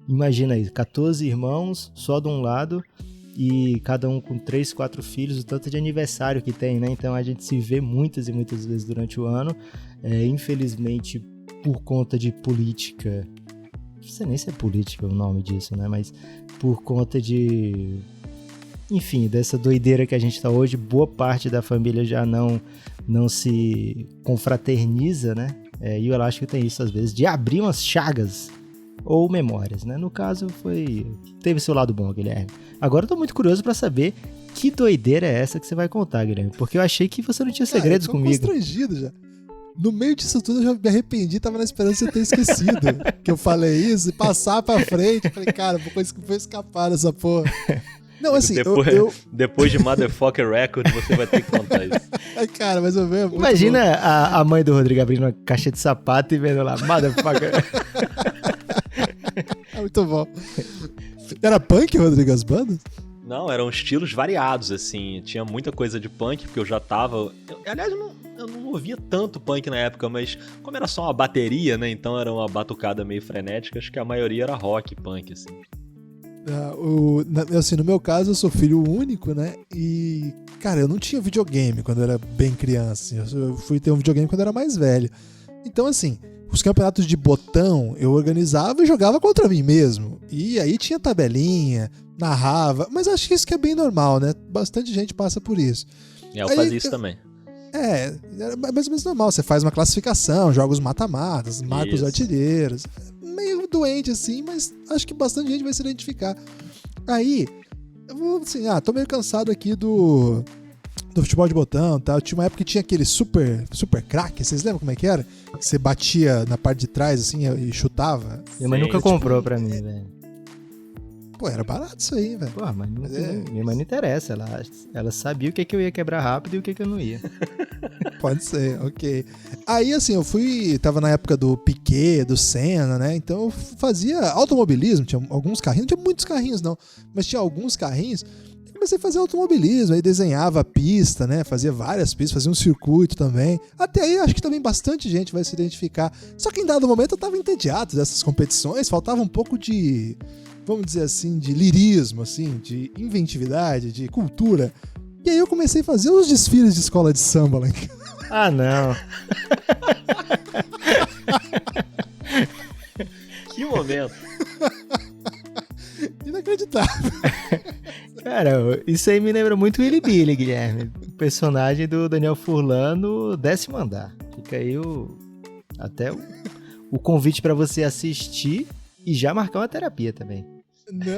imagina aí, 14 irmãos só de um lado e cada um com 3, 4 filhos, o tanto de aniversário que tem, né? Então a gente se vê muitas e muitas vezes durante o ano. Infelizmente, por conta de política, não sei nem se é política o nome disso, né? Mas por conta de... Enfim, dessa doideira que a gente tá hoje, boa parte da família já não se confraterniza, né? E o Elástico tem isso às vezes, de abrir umas chagas ou memórias, né? No caso, teve seu lado bom, Guilherme. Agora eu tô muito curioso pra saber que doideira é essa que você vai contar, Guilherme, porque eu achei que você não tinha segredos comigo. Eu tô constrangido já. No meio disso tudo eu já me arrependi, tava na esperança de eu ter esquecido que eu falei isso e passar pra frente. Falei, cara, vou escapar dessa porra. Não, assim, depois de Motherfucker Record, você vai ter que contar isso. Ai, cara, mas eu vejo. Imagina a mãe do Rodrigo abrindo uma caixa de sapato e vendo lá, Motherfucker. É muito bom. Era punk, Rodrigo, as bandas? Não, eram estilos variados, assim. Tinha muita coisa de punk, porque eu já tava... Aliás, eu não ouvia tanto punk na época, mas como era só uma bateria, né? Então era uma batucada meio frenética. Acho que a maioria era rock punk, assim. Assim, no meu caso, eu sou filho único, né? E, cara, eu não tinha videogame quando eu era bem criança. Assim, eu fui ter um videogame quando eu era mais velho. Então, assim, os campeonatos de botão eu organizava e jogava contra mim mesmo. E aí tinha tabelinha, narrava. Mas acho que isso que é bem normal, né? Bastante gente passa por isso. Eu fazia isso também. Era mais ou menos normal. Você faz uma classificação, joga os mata-matas, marca os artilheiros. Meio doente assim, mas acho que bastante gente vai se identificar. Aí, eu vou assim, tô meio cansado aqui do futebol de botão, tá? Tinha uma época que tinha aquele super crack, vocês lembram como é que era? Que você batia na parte de trás assim e chutava. Minha mãe nunca comprou pra mim, velho. Pô, era barato isso aí, velho. Pô, mas minha mãe não interessa, ela sabia o que eu ia quebrar rápido e o que eu não ia. Pode ser, ok. Aí, assim, tava na época do Piquet, do Senna, né? Então eu fazia automobilismo, tinha alguns carrinhos, não tinha muitos carrinhos não, mas tinha alguns carrinhos. Eu comecei a fazer automobilismo, aí desenhava a pista, né? Fazia várias pistas, fazia um circuito também. Até aí acho que também bastante gente vai se identificar. Só que em dado momento eu tava entediado dessas competições, faltava um pouco de, vamos dizer assim, de lirismo, assim, de inventividade, de cultura. E aí eu comecei a fazer os desfiles de escola de samba lá em casa. Ah, não. Que momento. Inacreditável. Cara, isso aí me lembra muito o Willy Billy, Guilherme. O personagem do Daniel Furlan no 10º andar. Fica aí até o convite pra você assistir e já marcar uma terapia também.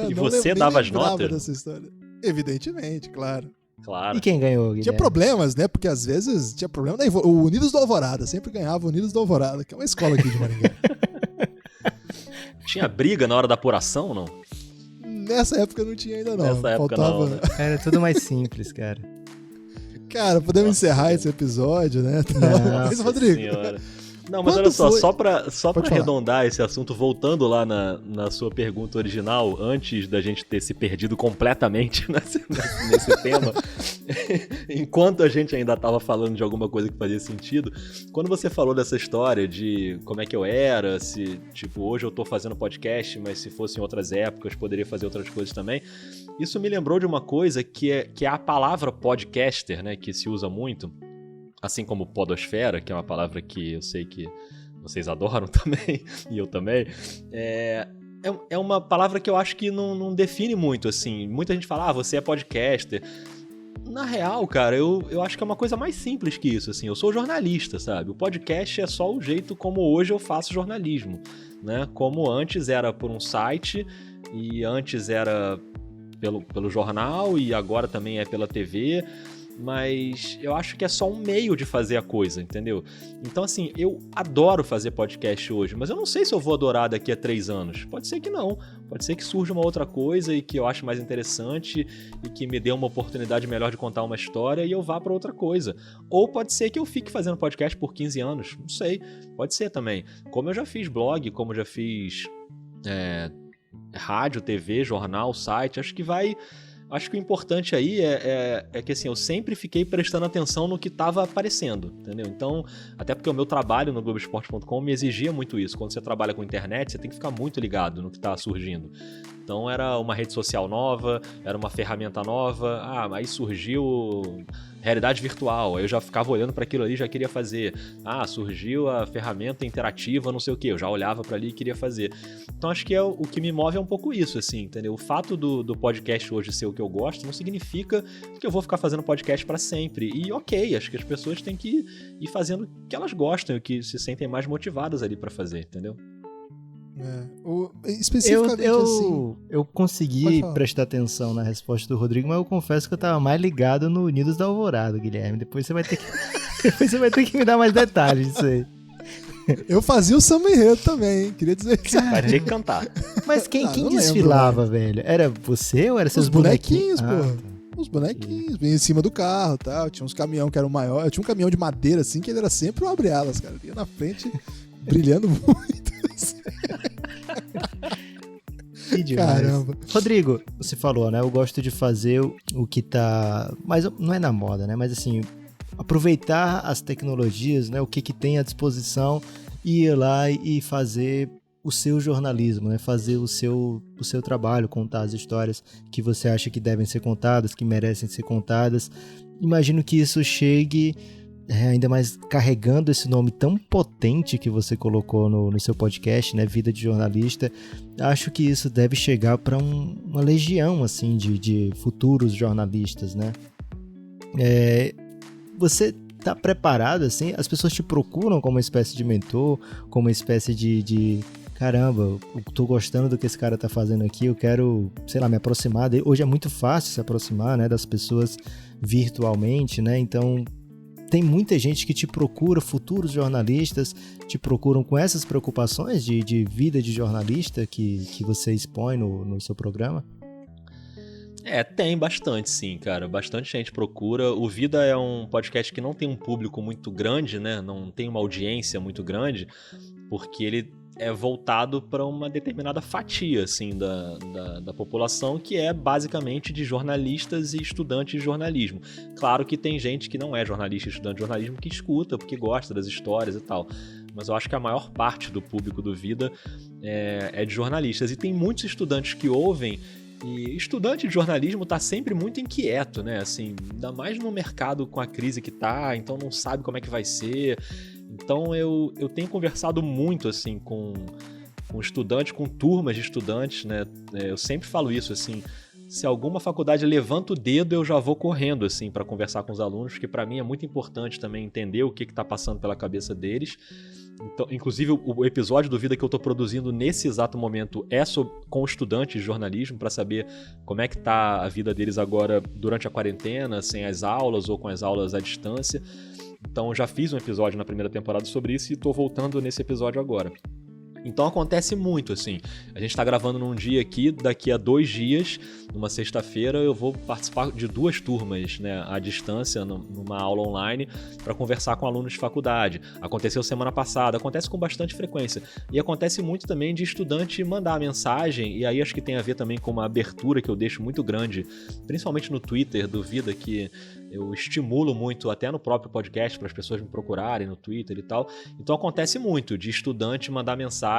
E você dava as notas? Dessa história. Evidentemente, claro. Claro. E quem ganhou, Guilherme? Tinha problemas, né? Porque às vezes tinha problema. O Unidos do Alvorada, sempre ganhava o Unidos do Alvorada, que é uma escola aqui de Maringá. Tinha briga na hora da apuração ou não? Nessa época não tinha ainda não. Nessa época não, né? Era tudo mais simples, cara. Cara, podemos encerrar esse episódio, né? Mas, Rodrigo... Senhora. Não, mas olha só, só pra arredondar esse assunto, voltando lá na sua pergunta original, antes da gente ter se perdido completamente nesse tema, enquanto a gente ainda tava falando de alguma coisa que fazia sentido, quando você falou dessa história de como é que eu era, se, tipo, hoje eu tô fazendo podcast, mas se fosse em outras épocas, poderia fazer outras coisas também, isso me lembrou de uma coisa que é a palavra podcaster, né, que se usa muito, assim como podosfera, que é uma palavra que eu sei que vocês adoram também, e eu também, é uma palavra que eu acho que não define muito, assim. Muita gente fala, você é podcaster. Na real, cara, eu acho que é uma coisa mais simples que isso, assim. Eu sou jornalista, sabe? O podcast é só o jeito como hoje eu faço jornalismo, né? Como antes era por um site, e antes era pelo jornal, e agora também é pela TV. mas eu acho que é só um meio de fazer a coisa, entendeu? Então, assim, eu adoro fazer podcast hoje, mas eu não sei se eu vou adorar daqui a 3 anos. Pode ser que não. Pode ser que surja uma outra coisa e que eu ache mais interessante e que me dê uma oportunidade melhor de contar uma história e eu vá para outra coisa. Ou pode ser que eu fique fazendo podcast por 15 anos. Não sei. Pode ser também. Como eu já fiz blog, como eu já fiz rádio, TV, jornal, site, acho que o importante aí é que assim, eu sempre fiquei prestando atenção no que estava aparecendo, entendeu? Então, até porque o meu trabalho no Globoesporte.com me exigia muito isso. Quando você trabalha com internet, você tem que ficar muito ligado no que está surgindo. Então, era uma rede social nova, era uma ferramenta nova. Aí surgiu realidade virtual, aí eu já ficava olhando para aquilo ali e já queria fazer. Surgiu a ferramenta interativa, não sei o que, eu já olhava para ali e queria fazer. Então acho que o que me move é um pouco isso, assim, entendeu? O fato do podcast hoje ser o que eu gosto não significa que eu vou ficar fazendo podcast para sempre. E ok, acho que as pessoas têm que ir fazendo o que elas gostam, o que se sentem mais motivadas ali para fazer, entendeu? Especificamente assim. Eu consegui prestar atenção na resposta do Rodrigo, mas eu confesso que eu tava mais ligado no Unidos da Alvorada, Guilherme. Depois você vai ter que me dar mais detalhes disso aí. Eu fazia o samba enredo também, hein? Queria dizer isso. Vai ter que cantar. Mas quem desfilava, velho? Era você ou era seus bonequinhos? Porra. Os bonequinhos, vinha em cima do carro e tal. Tinha uns caminhão que eram maiores. Eu tinha um caminhão de madeira, assim, que ele era sempre um abre-alas, cara. Ele ia na frente, brilhando muito. Que demais. Caramba. Rodrigo, você falou, né? Eu gosto de fazer o que tá... Mas não é na moda, né? Mas assim, aproveitar as tecnologias, né? O que tem à disposição e ir lá e fazer o seu jornalismo, né? Fazer o seu trabalho, contar as histórias que você acha que devem ser contadas, que merecem ser contadas. Imagino que isso chegue... ainda mais carregando esse nome tão potente que você colocou no seu podcast, né, Vida de Jornalista. Acho que isso deve chegar para uma legião assim de futuros jornalistas, né? Você está preparado assim? As pessoas te procuram como uma espécie de mentor, como uma espécie de caramba, eu tô gostando do que esse cara tá fazendo aqui, eu quero, sei lá, me aproximar dele. Hoje é muito fácil se aproximar, né, das pessoas virtualmente, né? Então tem muita gente que te procura, futuros jornalistas te procuram com essas preocupações de vida de jornalista que você expõe no seu programa? Tem bastante sim, cara. Bastante gente procura. O Vida é um podcast que não tem um público muito grande, né? Não tem uma audiência muito grande, porque ele é voltado para uma determinada fatia assim, da população, que é basicamente de jornalistas e estudantes de jornalismo. Claro que tem gente que não é jornalista e estudante de jornalismo que escuta, porque gosta das histórias e tal. Mas eu acho que a maior parte do público do Vida é de jornalistas. E tem muitos estudantes que ouvem, e estudante de jornalismo tá sempre muito inquieto, né? Assim, ainda mais no mercado com a crise que tá, então não sabe como é que vai ser. Então eu tenho conversado muito assim com estudantes, com turmas de estudantes, né? Eu sempre falo isso, assim, se alguma faculdade levanta o dedo, eu já vou correndo assim para conversar com os alunos, porque para mim é muito importante também entender o que está passando pela cabeça deles. Então, inclusive o episódio do Vida que eu estou produzindo nesse exato momento é com estudantes de jornalismo, para saber como é que está a vida deles agora durante a quarentena, sem as aulas ou com as aulas à distância. Então eu já fiz um episódio na primeira temporada sobre isso e estou voltando nesse episódio agora. Então acontece muito, assim, a gente tá gravando num dia aqui, daqui a 2 dias, numa sexta-feira, eu vou participar de 2 turmas, né, à distância, numa aula online, para conversar com alunos de faculdade. Aconteceu semana passada, acontece com bastante frequência. E acontece muito também de estudante mandar mensagem, e aí acho que tem a ver também com uma abertura que eu deixo muito grande, principalmente no Twitter do Vida, que eu estimulo muito, até no próprio podcast, para as pessoas me procurarem no Twitter e tal. Então acontece muito de estudante mandar mensagem,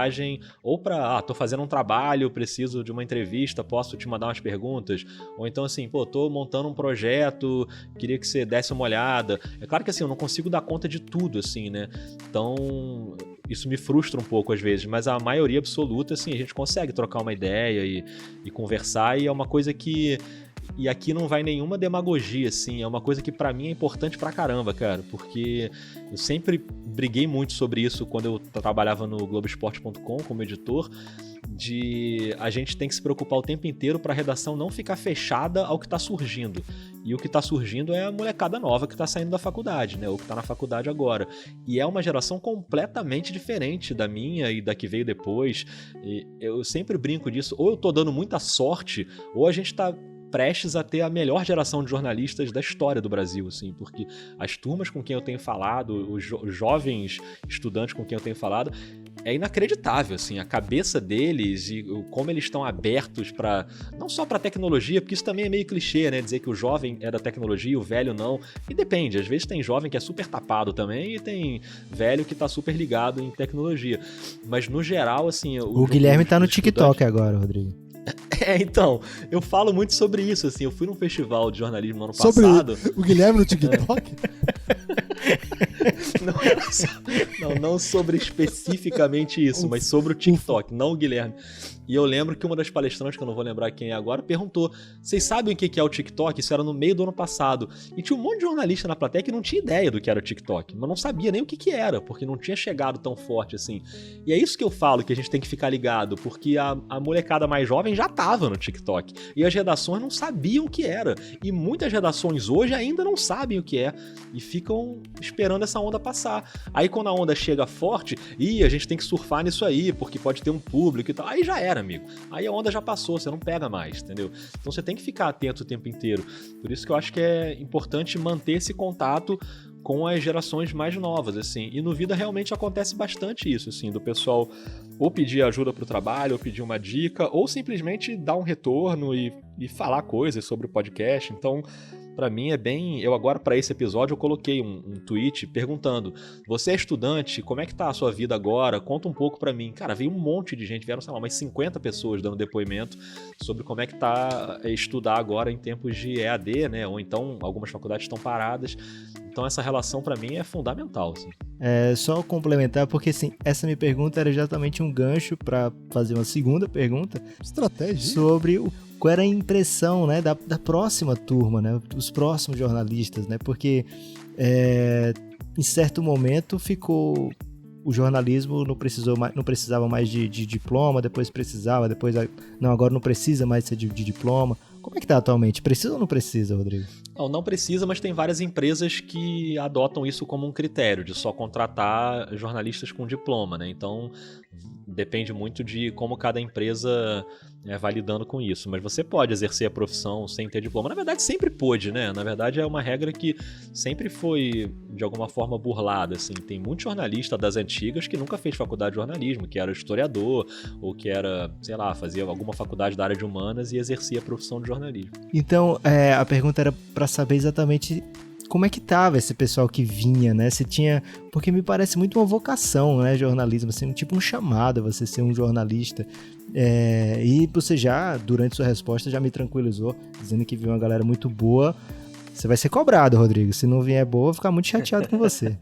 ou para, tô fazendo um trabalho, preciso de uma entrevista, posso te mandar umas perguntas? Ou então assim, tô montando um projeto, queria que você desse uma olhada. É claro que assim, eu não consigo dar conta de tudo, assim, né? Então isso me frustra um pouco às vezes, mas a maioria absoluta, assim, a gente consegue trocar uma ideia e conversar, e é uma coisa que E aqui não vai nenhuma demagogia, assim, é uma coisa que pra mim é importante pra caramba, cara, porque eu sempre briguei muito sobre isso quando eu trabalhava no Globoesporte.com como editor, de a gente tem que se preocupar o tempo inteiro pra redação não ficar fechada ao que tá surgindo. E o que tá surgindo é a molecada nova que tá saindo da faculdade, né? Ou que tá na faculdade agora. E é uma geração completamente diferente da minha e da que veio depois. E eu sempre brinco disso. Ou eu tô dando muita sorte, ou a gente tá prestes a ter a melhor geração de jornalistas da história do Brasil, assim, porque as turmas com quem eu tenho falado, os jovens estudantes com quem eu tenho falado, é inacreditável, assim, a cabeça deles e como eles estão abertos para não só para tecnologia, porque isso também é meio clichê, né, dizer que o jovem é da tecnologia, o velho não, e depende, às vezes tem jovem que é super tapado também e tem velho que tá super ligado em tecnologia, mas no geral, assim... O Guilherme tá no TikTok agora, Rodrigo. Então, eu falo muito sobre isso, assim, eu fui num festival de jornalismo no ano passado... Sobre o Guilherme no TikTok? Não sobre especificamente isso, mas sobre o TikTok, não o Guilherme. E eu lembro que uma das palestrantes, que eu não vou lembrar quem é agora, perguntou: vocês sabem o que é o TikTok? Isso era no meio do ano passado. E tinha um monte de jornalista na plateia que não tinha ideia do que era o TikTok, mas não sabia nem o que era, porque não tinha chegado tão forte assim. E é isso que eu falo, que a gente tem que ficar ligado, porque a molecada mais jovem já tava no TikTok. E as redações não sabiam o que era. E muitas redações hoje ainda não sabem o que é. E ficam esperando essa onda passar. Aí quando a onda chega forte, a gente tem que surfar nisso aí, porque pode ter um público e tal. Aí já era, amigo. Aí a onda já passou, você não pega mais, entendeu? Então você tem que ficar atento o tempo inteiro. Por isso que eu acho que é importante manter esse contato com as gerações mais novas, assim. E no Vida realmente acontece bastante isso, assim, do pessoal ou pedir ajuda pro trabalho, ou pedir uma dica, ou simplesmente dar um retorno e falar coisas sobre o podcast. Então, pra mim é bem... Eu agora, pra esse episódio, eu coloquei um tweet perguntando: você é estudante? Como é que tá a sua vida agora? Conta um pouco pra mim. Cara, veio um monte de gente, vieram, sei lá, umas 50 pessoas dando depoimento sobre como é que tá estudar agora em tempos de EAD, né? Ou então, algumas faculdades estão paradas. Então essa relação pra mim é fundamental, assim. É, só complementar, porque assim, essa minha pergunta era exatamente um gancho pra fazer uma segunda pergunta. Estratégia. Sobre qual era a impressão, né, da próxima turma, né, dos próximos jornalistas, né, porque em certo momento ficou... O jornalismo não precisava mais de diploma, depois precisava, agora não precisa mais ser de diploma. Como é que tá atualmente? Precisa ou não precisa, Rodrigo? Não precisa, mas tem várias empresas que adotam isso como um critério, de só contratar jornalistas com diploma, né? Então, depende muito de como cada empresa vai lidando com isso. Mas você pode exercer a profissão sem ter diploma. Na verdade, sempre pôde, né? Na verdade, é uma regra que sempre foi, de alguma forma, burlada, assim. Tem muito jornalista das antigas que nunca fez faculdade de jornalismo, que era historiador, ou que era, sei lá, fazia alguma faculdade da área de humanas e exercia a profissão de jornalismo. Então, a pergunta era para saber exatamente como é que tava esse pessoal que vinha, né? Se tinha... Porque me parece muito uma vocação, né? Jornalismo, assim, tipo um chamado você ser um jornalista. E você já, durante sua resposta, já me tranquilizou, dizendo que viu uma galera muito boa. Você vai ser cobrado, Rodrigo. Se não vier boa, eu vou ficar muito chateado com você.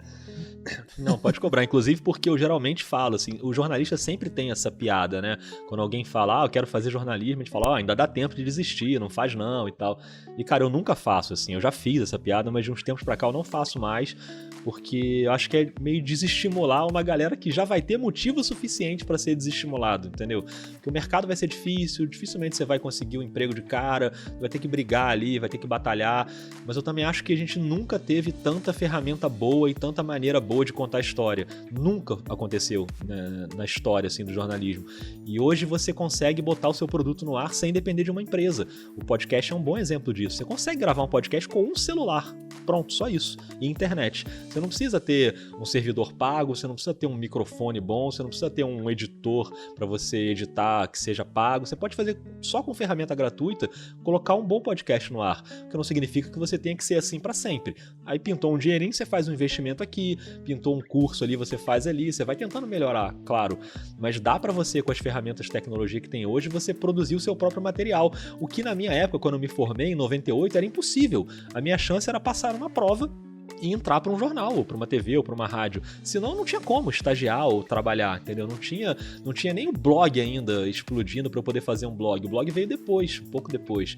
Não, pode cobrar. Inclusive porque eu geralmente falo, assim, o jornalista sempre tem essa piada, né? Quando alguém fala, eu quero fazer jornalismo, a gente fala, ainda dá tempo de desistir, não faz não e tal. E, cara, eu nunca faço, assim, eu já fiz essa piada, mas de uns tempos pra cá eu não faço mais, porque eu acho que é meio desestimular uma galera que já vai ter motivo suficiente pra ser desestimulado, entendeu? Porque o mercado vai ser difícil, dificilmente você vai conseguir um emprego de cara, vai ter que brigar ali, vai ter que batalhar, mas eu também acho que a gente nunca teve tanta ferramenta boa e tanta maneira boa de contar a história. Nunca aconteceu, né, na história assim, do jornalismo. E hoje você consegue botar o seu produto no ar sem depender de uma empresa. O podcast é um bom exemplo disso. Você consegue gravar um podcast com um celular. Pronto, só isso. E internet. Você não precisa ter um servidor pago, você não precisa ter um microfone bom, você não precisa ter um editor para você editar que seja pago. Você pode fazer só com ferramenta gratuita, colocar um bom podcast no ar. O que não significa que você tenha que ser assim para sempre. Aí pintou um dinheirinho, você faz um investimento aqui, pintou um curso ali, você faz ali, você vai tentando melhorar, claro, mas dá pra você, com as ferramentas de tecnologia que tem hoje, você produzir o seu próprio material, o que na minha época, quando eu me formei, em 98, era impossível. A minha chance era passar uma prova e entrar para um jornal, ou para uma TV, ou para uma rádio. Senão não tinha como estagiar ou trabalhar, entendeu? Não tinha nem o blog ainda explodindo para eu poder fazer um blog. O blog veio depois, um pouco depois.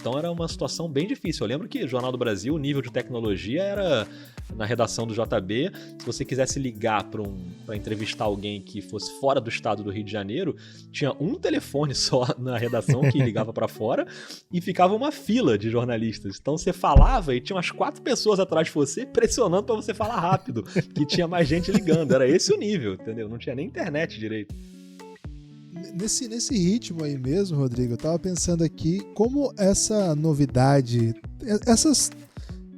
Então era uma situação bem difícil. Eu lembro que o Jornal do Brasil, o nível de tecnologia era na redação do JB. Se você quisesse ligar para entrevistar alguém que fosse fora do estado do Rio de Janeiro, tinha um telefone só na redação que ligava para fora e ficava uma fila de jornalistas. Então você falava e tinha umas 4 pessoas atrás de você pressionando para você falar rápido, que tinha mais gente ligando. Era esse o nível, entendeu? Não tinha nem internet direito. Nesse ritmo aí mesmo, Rodrigo, eu tava pensando aqui como essa novidade,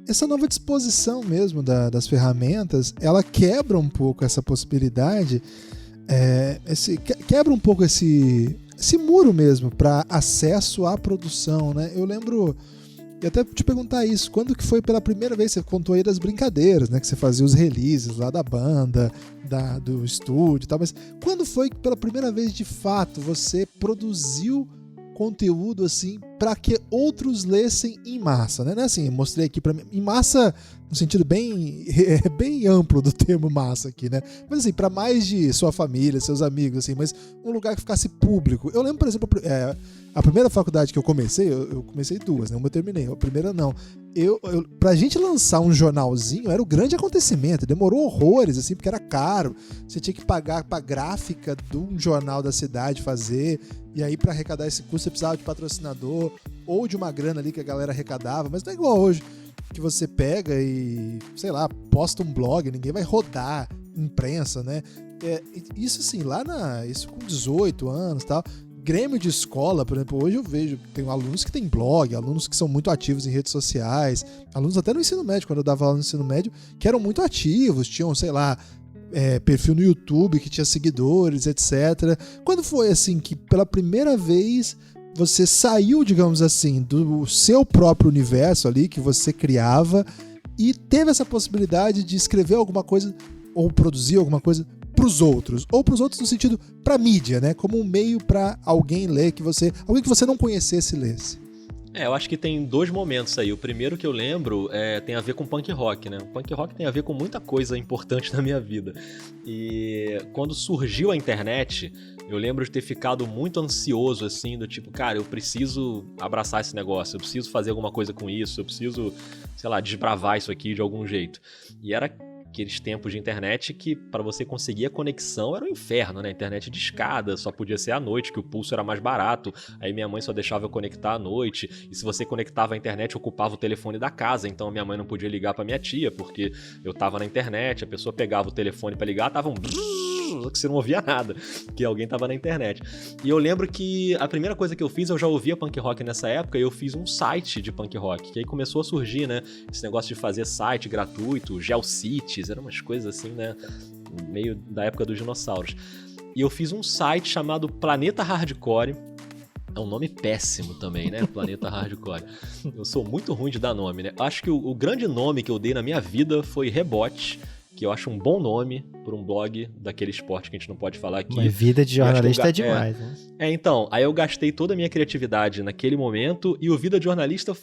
essa nova disposição mesmo das ferramentas, ela quebra um pouco essa possibilidade, quebra um pouco esse muro mesmo para acesso à produção, né? Eu lembro, e até te perguntar isso, quando que foi pela primeira vez, você contou aí das brincadeiras, né, que você fazia os releases lá da banda, do estúdio e tal, mas quando foi que pela primeira vez de fato você produziu conteúdo assim para que outros lessem em massa, né? Não é assim, eu mostrei aqui para mim, em massa no sentido bem amplo do termo massa aqui, né? Mas assim, para mais de sua família, seus amigos, assim, mas um lugar que ficasse público. Eu lembro, por exemplo, a primeira faculdade que eu comecei, eu comecei 2, né? Uma eu terminei, a primeira não. Pra gente lançar um jornalzinho era o grande acontecimento, demorou horrores, assim, porque era caro, você tinha que pagar pra gráfica de um jornal da cidade fazer, e aí pra arrecadar esse custo você precisava de patrocinador, ou de uma grana ali que a galera arrecadava, mas não é igual hoje, que você pega e, sei lá, posta um blog, ninguém vai rodar imprensa, né? Isso assim, isso com 18 anos e tal. Grêmio de escola, por exemplo, hoje eu vejo, tem alunos que têm blog, alunos que são muito ativos em redes sociais, alunos até no ensino médio, quando eu dava aula no ensino médio, que eram muito ativos, tinham, sei lá, perfil no YouTube que tinha seguidores, etc. Quando foi assim que pela primeira vez você saiu, digamos assim, do seu próprio universo ali que você criava e teve essa possibilidade de escrever alguma coisa ou produzir alguma coisa pros outros, ou pros outros no sentido pra mídia, né? Como um meio pra alguém ler, alguém que você não conhecesse lesse. Eu acho que tem 2 momentos aí. O primeiro que eu lembro tem a ver com punk rock, né? O punk rock tem a ver com muita coisa importante na minha vida. E quando surgiu a internet, eu lembro de ter ficado muito ansioso, assim, do tipo, cara, eu preciso abraçar esse negócio, eu preciso fazer alguma coisa com isso, eu preciso, sei lá, desbravar isso aqui de algum jeito. E era aqueles tempos de internet que para você conseguir a conexão era um inferno, né? Internet de escada, só podia ser à noite, que o pulso era mais barato, aí minha mãe só deixava eu conectar à noite, e se você conectava a internet, ocupava o telefone da casa, então minha mãe não podia ligar pra minha tia, porque eu tava na internet, a pessoa pegava o telefone pra ligar, tava um que você não ouvia nada, que alguém tava na internet. E eu lembro que a primeira coisa que eu fiz, eu já ouvia punk rock nessa época, e eu fiz um site de punk rock, que aí começou a surgir, né? Esse negócio de fazer site gratuito, GeoCities, eram umas coisas assim, né? Meio da época dos dinossauros. E eu fiz um site chamado Planeta Hardcore. É um nome péssimo também, né? Planeta Hardcore. Eu sou muito ruim de dar nome, né? Acho que o grande nome que eu dei na minha vida foi Rebote, que eu acho um bom nome para um blog daquele esporte que a gente não pode falar aqui. Mas vida de jornalista é demais, né? Então, aí eu gastei toda a minha criatividade naquele momento, e o Vida de Jornalista,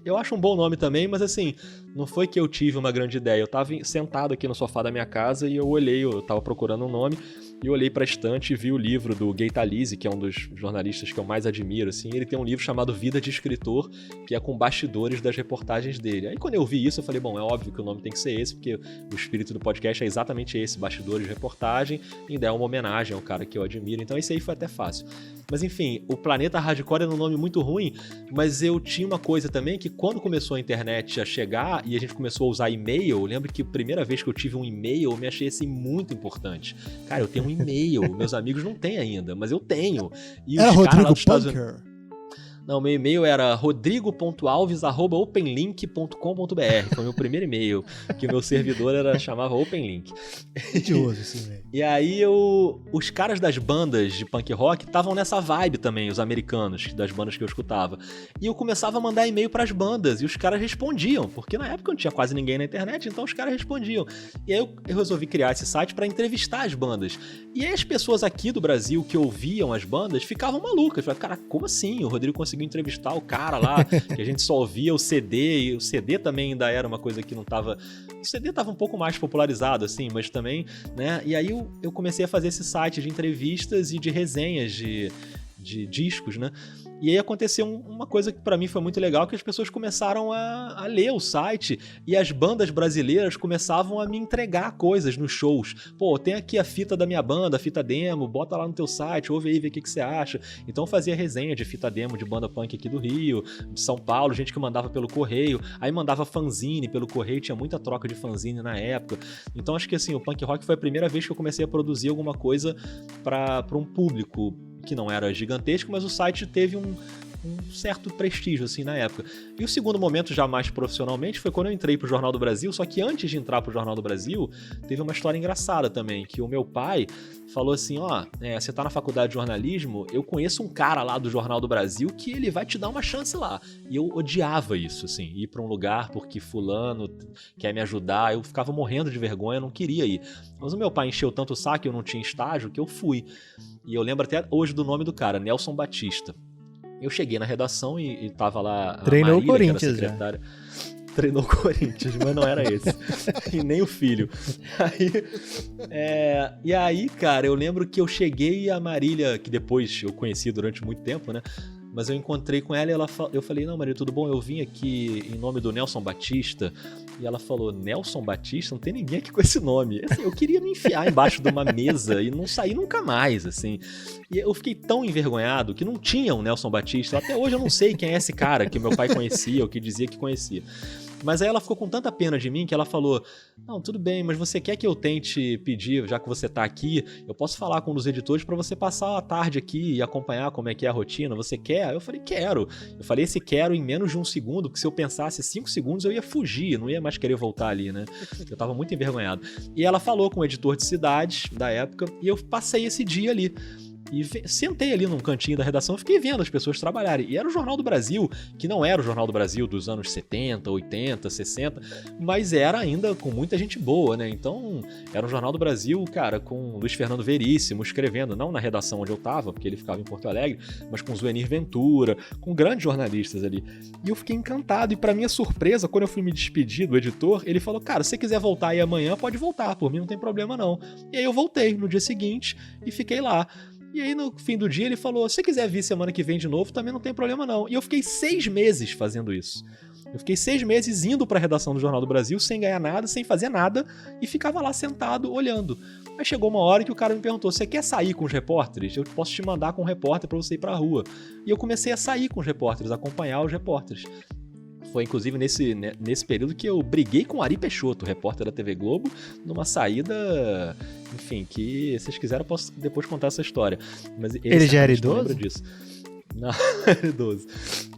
eu acho um bom nome também, mas assim, não foi que eu tive uma grande ideia. Eu tava sentado aqui no sofá da minha casa e eu tava procurando um nome, e eu olhei pra estante e vi o livro do Gay Talese, que é um dos jornalistas que eu mais admiro, assim. Ele tem um livro chamado Vida de Escritor, que é com bastidores das reportagens dele. Aí quando eu vi isso, eu falei, bom, é óbvio que o nome tem que ser esse, porque o espírito do podcast é exatamente esse, bastidores de reportagem, e ainda é uma homenagem ao cara que eu admiro, então esse aí foi até fácil. Mas enfim, o Planeta Hardcore era um nome muito ruim, mas eu tinha uma coisa também, que quando começou a internet a chegar e a gente começou a usar e-mail, eu lembro que a primeira vez que eu tive um e-mail, eu me achei assim muito importante. Cara, eu tenho um e-mail, meus amigos não têm ainda, mas eu tenho. E era os Rodrigo lá dos Estados Punker? Unidos... Não, meu e-mail era rodrigo.alves@openlink.com.br. Foi meu primeiro e-mail, que o meu servidor chamava OpenLink. Idioso esse e-mail. E aí os caras das bandas de punk rock estavam nessa vibe também, os americanos, das bandas que eu escutava. E eu começava a mandar e-mail pras bandas, e os caras respondiam, porque na época não tinha quase ninguém na internet, então os caras respondiam. E aí eu resolvi criar esse site pra entrevistar as bandas. E aí as pessoas aqui do Brasil que ouviam as bandas ficavam malucas. Falavam, cara, como assim? O Rodrigo conseguiu conseguiu entrevistar o cara lá, que a gente só ouvia o CD, e o CD também ainda era uma coisa que não tava... O CD tava um pouco mais popularizado, assim, mas também, né? E aí eu comecei a fazer esse site de entrevistas e de resenhas de discos, né? E aí aconteceu uma coisa que pra mim foi muito legal, que as pessoas começaram a ler o site e as bandas brasileiras começavam a me entregar coisas nos shows. Pô, tem aqui a fita da minha banda, a fita demo, bota lá no teu site, ouve aí, vê o que você acha. Então eu fazia resenha de fita demo de banda punk aqui do Rio, de São Paulo, gente que mandava pelo correio, aí mandava fanzine pelo correio, tinha muita troca de fanzine na época. Então acho que assim, o punk rock foi a primeira vez que eu comecei a produzir alguma coisa pra um público que não era gigantesco, mas o site teve um certo prestígio, assim, na época. E o segundo momento, já mais profissionalmente, foi quando eu entrei pro Jornal do Brasil, só que antes de entrar pro Jornal do Brasil, teve uma história engraçada também, que o meu pai falou assim, você tá na faculdade de jornalismo, eu conheço um cara lá do Jornal do Brasil que ele vai te dar uma chance lá. E eu odiava isso, assim, ir pra um lugar porque fulano quer me ajudar, eu ficava morrendo de vergonha, não queria ir. Mas o meu pai encheu tanto o saco, eu não tinha estágio, que eu fui. E eu lembro até hoje do nome do cara, Nelson Batista. Eu cheguei na redação e tava lá a Treinou Marília, o Corinthians, que era secretária. Treinou o Corinthians, mas não era esse. E nem o filho. E aí, cara, eu lembro que eu cheguei e a Marília, que depois eu conheci durante muito tempo, né? Mas eu encontrei com ela e eu falei, não, Marília, tudo bom? Eu vim aqui em nome do Nelson Batista. E ela falou, Nelson Batista? Não tem ninguém aqui com esse nome. Assim, eu queria me enfiar embaixo de uma mesa e não sair nunca mais, assim. E eu fiquei tão envergonhado que não tinha um Nelson Batista. Até hoje eu não sei quem é esse cara que meu pai conhecia, ou que dizia que conhecia. Mas aí ela ficou com tanta pena de mim que ela falou, não, tudo bem, mas você quer que eu tente pedir, já que você tá aqui, eu posso falar com um dos editores pra você passar a tarde aqui e acompanhar como é que é a rotina, você quer? Eu falei, quero. Eu falei esse quero em menos de um segundo, porque se eu pensasse 5 segundos eu ia fugir, não ia mais querer voltar ali, né? Eu tava muito envergonhado. E ela falou com o editor de cidades da época e eu passei esse dia ali. E sentei ali num cantinho da redação e fiquei vendo as pessoas trabalharem. E era o Jornal do Brasil, que não era o Jornal do Brasil dos anos 70, 80, 60, mas era ainda com muita gente boa, né? Então, era o Jornal do Brasil, cara, com Luiz Fernando Veríssimo escrevendo, não na redação onde eu tava, porque ele ficava em Porto Alegre, mas com Zuenir Ventura, com grandes jornalistas ali. E eu fiquei encantado, e pra minha surpresa, quando eu fui me despedir do editor, ele falou, cara, se você quiser voltar aí amanhã, pode voltar, por mim não tem problema não. E aí eu voltei no dia seguinte e fiquei lá. E aí, no fim do dia, ele falou, se você quiser vir semana que vem de novo, também não tem problema não. E eu fiquei 6 meses fazendo isso. Eu fiquei 6 meses indo pra redação do Jornal do Brasil, sem ganhar nada, sem fazer nada, e ficava lá sentado, olhando. Aí chegou uma hora que o cara me perguntou, você quer sair com os repórteres? Eu posso te mandar com um repórter pra você ir pra rua. E eu comecei a sair com os repórteres, acompanhar os repórteres. Foi, inclusive, nesse período que eu briguei com o Ari Peixoto, repórter da TV Globo, numa saída, enfim, que se vocês quiserem eu posso depois contar essa história. Mas ele já era idoso? Disso. Não, era idoso.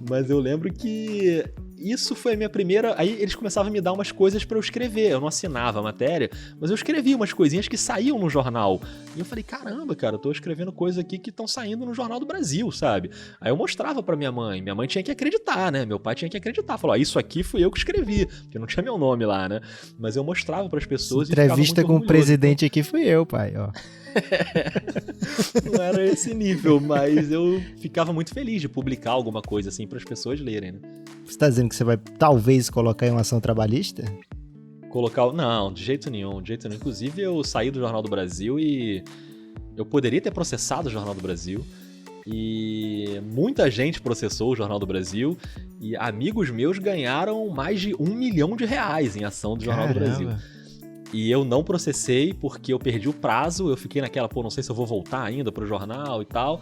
Mas eu lembro que isso foi a minha primeira... Aí eles começavam a me dar umas coisas pra eu escrever. Eu não assinava a matéria, mas eu escrevia umas coisinhas que saíam no jornal. E eu falei, caramba, cara, eu tô escrevendo coisas aqui que estão saindo no Jornal do Brasil, sabe? Aí eu mostrava pra minha mãe. Minha mãe tinha que acreditar, né? Meu pai tinha que acreditar. Falou, isso aqui fui eu que escrevi. Porque não tinha meu nome lá, né? Mas eu mostrava pras pessoas. Entrevista com o presidente aqui fui eu, pai, ó. Não era esse nível, mas eu ficava muito feliz de publicar alguma coisa assim para as pessoas lerem, né? Você tá dizendo que você vai talvez colocar em uma ação trabalhista? Não, de jeito nenhum, Inclusive eu saí do Jornal do Brasil e eu poderia ter processado o Jornal do Brasil e muita gente processou o Jornal do Brasil e amigos meus ganharam mais de R$1 milhão em ação do Jornal do Brasil. E eu não processei porque eu perdi o prazo, eu fiquei naquela, não sei se eu vou voltar ainda pro jornal e tal,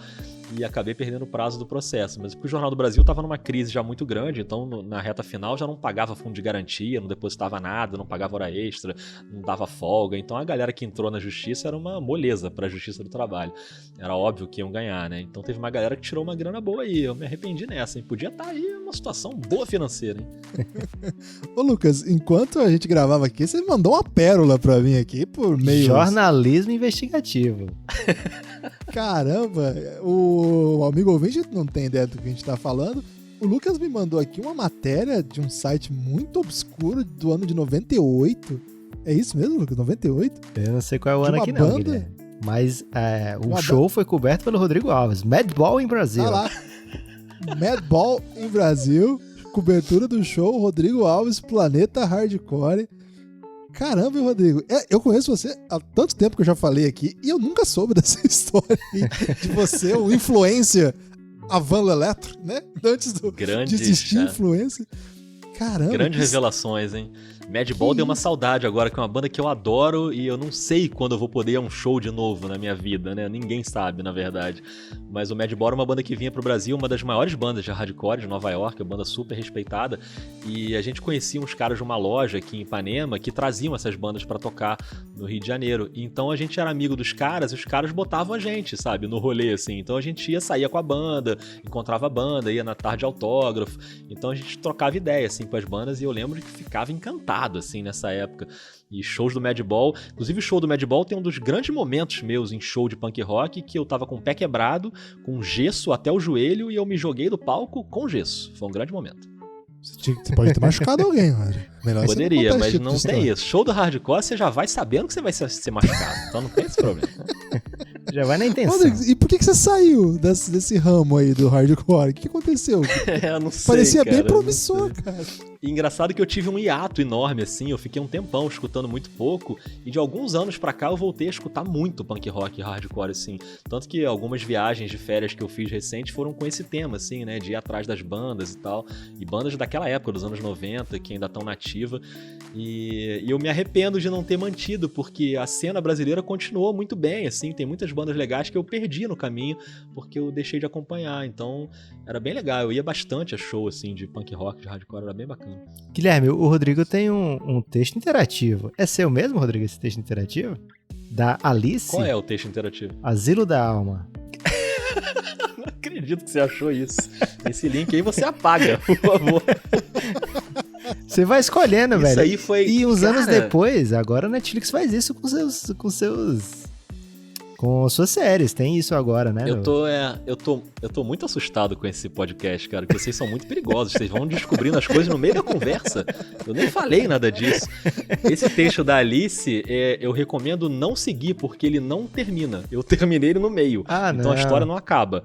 e acabei perdendo o prazo do processo. Mas porque o Jornal do Brasil estava numa crise já muito grande, então na reta final já não pagava fundo de garantia, não depositava nada, não pagava hora extra, não dava folga. Então a galera que entrou na justiça era uma moleza pra Justiça do Trabalho. Era óbvio que iam ganhar, né? Então teve uma galera que tirou uma grana boa aí, eu me arrependi nessa, hein? Podia estar aí uma situação boa financeira, hein? Ô Lucas, enquanto a gente gravava aqui, você mandou uma pérola pra mim aqui por meio... Jornalismo investigativo. Caramba, o amigo ouvinte não tem ideia do que a gente tá falando. O Lucas me mandou aqui uma matéria de um site muito obscuro do ano de 98. É isso mesmo, Lucas? 98? Eu não sei qual é o ano aqui não, Guilherme. Mas o show foi coberto pelo Rodrigo Alves. Madball em Brasil. Tá lá. Madball em Brasil, cobertura do show, Rodrigo Alves, Planeta Hardcore. Caramba, Rodrigo, eu conheço você há tanto tempo que eu já falei aqui e eu nunca soube dessa história aí, de você, o influencer Avan Eletro, né? Antes de existir influencer. Caramba. Grandes revelações, hein? Madball deu uma saudade agora, que é uma banda que eu adoro e eu não sei quando eu vou poder ir a um show de novo na minha vida, né? Ninguém sabe, na verdade. Mas o Madball é uma banda que vinha pro Brasil, uma das maiores bandas de hardcore de Nova York, uma banda super respeitada. E a gente conhecia uns caras de uma loja aqui em Ipanema que traziam essas bandas pra tocar no Rio de Janeiro. E então a gente era amigo dos caras e os caras botavam a gente, sabe? No rolê, assim. Então a gente saía com a banda, encontrava a banda, ia na tarde de autógrafo. Então a gente trocava ideia, assim, com as bandas e eu lembro de que ficava encantado, assim, nessa época. E shows do Madball, inclusive o show do Madball tem um dos grandes momentos meus em show de punk rock, que eu tava com o pé quebrado, com gesso até o joelho e eu me joguei do palco com gesso. Foi um grande momento. Você pode ter machucado alguém, mano. Melhor Poderia, você não mas tipo não tem isso. Show do hardcore, você já vai sabendo que você vai ser machucado. Então não tem esse problema. Já vai na intenção. Rodrigo, e por que você saiu desse ramo aí do hardcore? O que aconteceu? Eu não sei, Parecia cara, bem promissor, cara. E engraçado que eu tive um hiato enorme, assim, eu fiquei um tempão escutando muito pouco, e de alguns anos pra cá eu voltei a escutar muito punk rock e hardcore, assim. Tanto que algumas viagens de férias que eu fiz recentes foram com esse tema, assim, né, de ir atrás das bandas e tal, e bandas daquela época, dos anos 90, que ainda estão nativa, e eu me arrependo de não ter mantido, porque a cena brasileira continuou muito bem, assim, tem muitas bandas legais que eu perdi no caminho, porque eu deixei de acompanhar, então era bem legal, eu ia bastante a show, assim, de punk rock, de hardcore, era bem bacana. Guilherme, o Rodrigo tem um texto interativo. É seu mesmo, Rodrigo, esse texto interativo? Da Alice? Qual é o texto interativo? Asilo da Alma. Não acredito que você achou isso. Esse link aí você apaga, por favor. Você vai escolhendo, velho. Isso aí foi... E uns cara... anos depois, agora a Netflix faz isso com suas séries, tem isso agora, né? Eu tô muito assustado com esse podcast, cara, que vocês são muito perigosos, vocês vão descobrindo as coisas no meio da conversa. Eu nem falei nada disso. Esse texto da Alice, eu recomendo não seguir, porque ele não termina. Eu terminei ele no meio, então a história não acaba.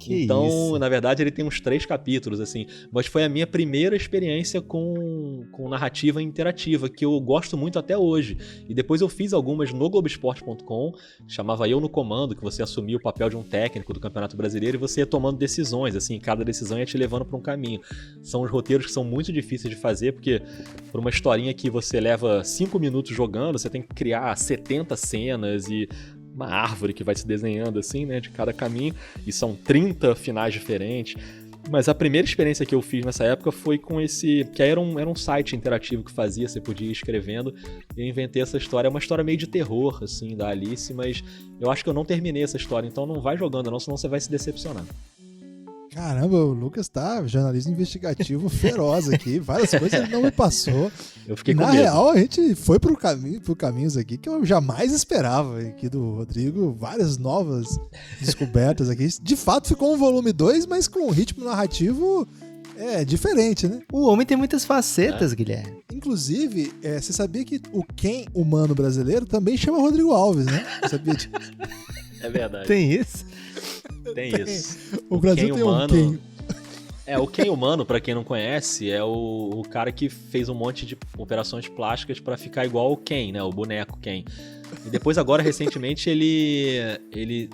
Então, isso? Na verdade, ele tem uns 3 capítulos, assim. Mas foi a minha primeira experiência com narrativa interativa, que eu gosto muito até hoje. E depois eu fiz algumas no Globoesporte.com, chamava Eu no Comando, que você assumia o papel de um técnico do Campeonato Brasileiro e você ia tomando decisões, assim, cada decisão ia te levando para um caminho. São os roteiros que são muito difíceis de fazer, porque por uma historinha que você leva 5 minutos jogando, você tem que criar 70 cenas e uma árvore que vai se desenhando assim, né, de cada caminho, e são 30 finais diferentes. Mas a primeira experiência que eu fiz nessa época foi com esse... que aí era um site interativo que fazia, você podia ir escrevendo, e eu inventei essa história. É uma história meio de terror, assim, da Alice, mas eu acho que eu não terminei essa história, então não vai jogando não, senão você vai se decepcionar. Caramba, o Lucas tá jornalismo investigativo feroz aqui. Várias coisas ele não me passou. Eu fiquei com Na medo. real, a gente foi por caminhos aqui que eu jamais esperava aqui do Rodrigo. Várias novas descobertas aqui. De fato, ficou um volume 2, mas com um ritmo narrativo diferente, né? O homem tem muitas facetas, Guilherme. Inclusive, você sabia que o Ken humano brasileiro também chama Rodrigo Alves, né? Você sabia disso? É verdade. Tem isso? Tem isso. O Brasil Ken tem humano... um Ken. O Ken humano, pra quem não conhece, é o cara que fez um monte de operações plásticas pra ficar igual o Ken, né? O boneco Ken. E depois agora, recentemente, ele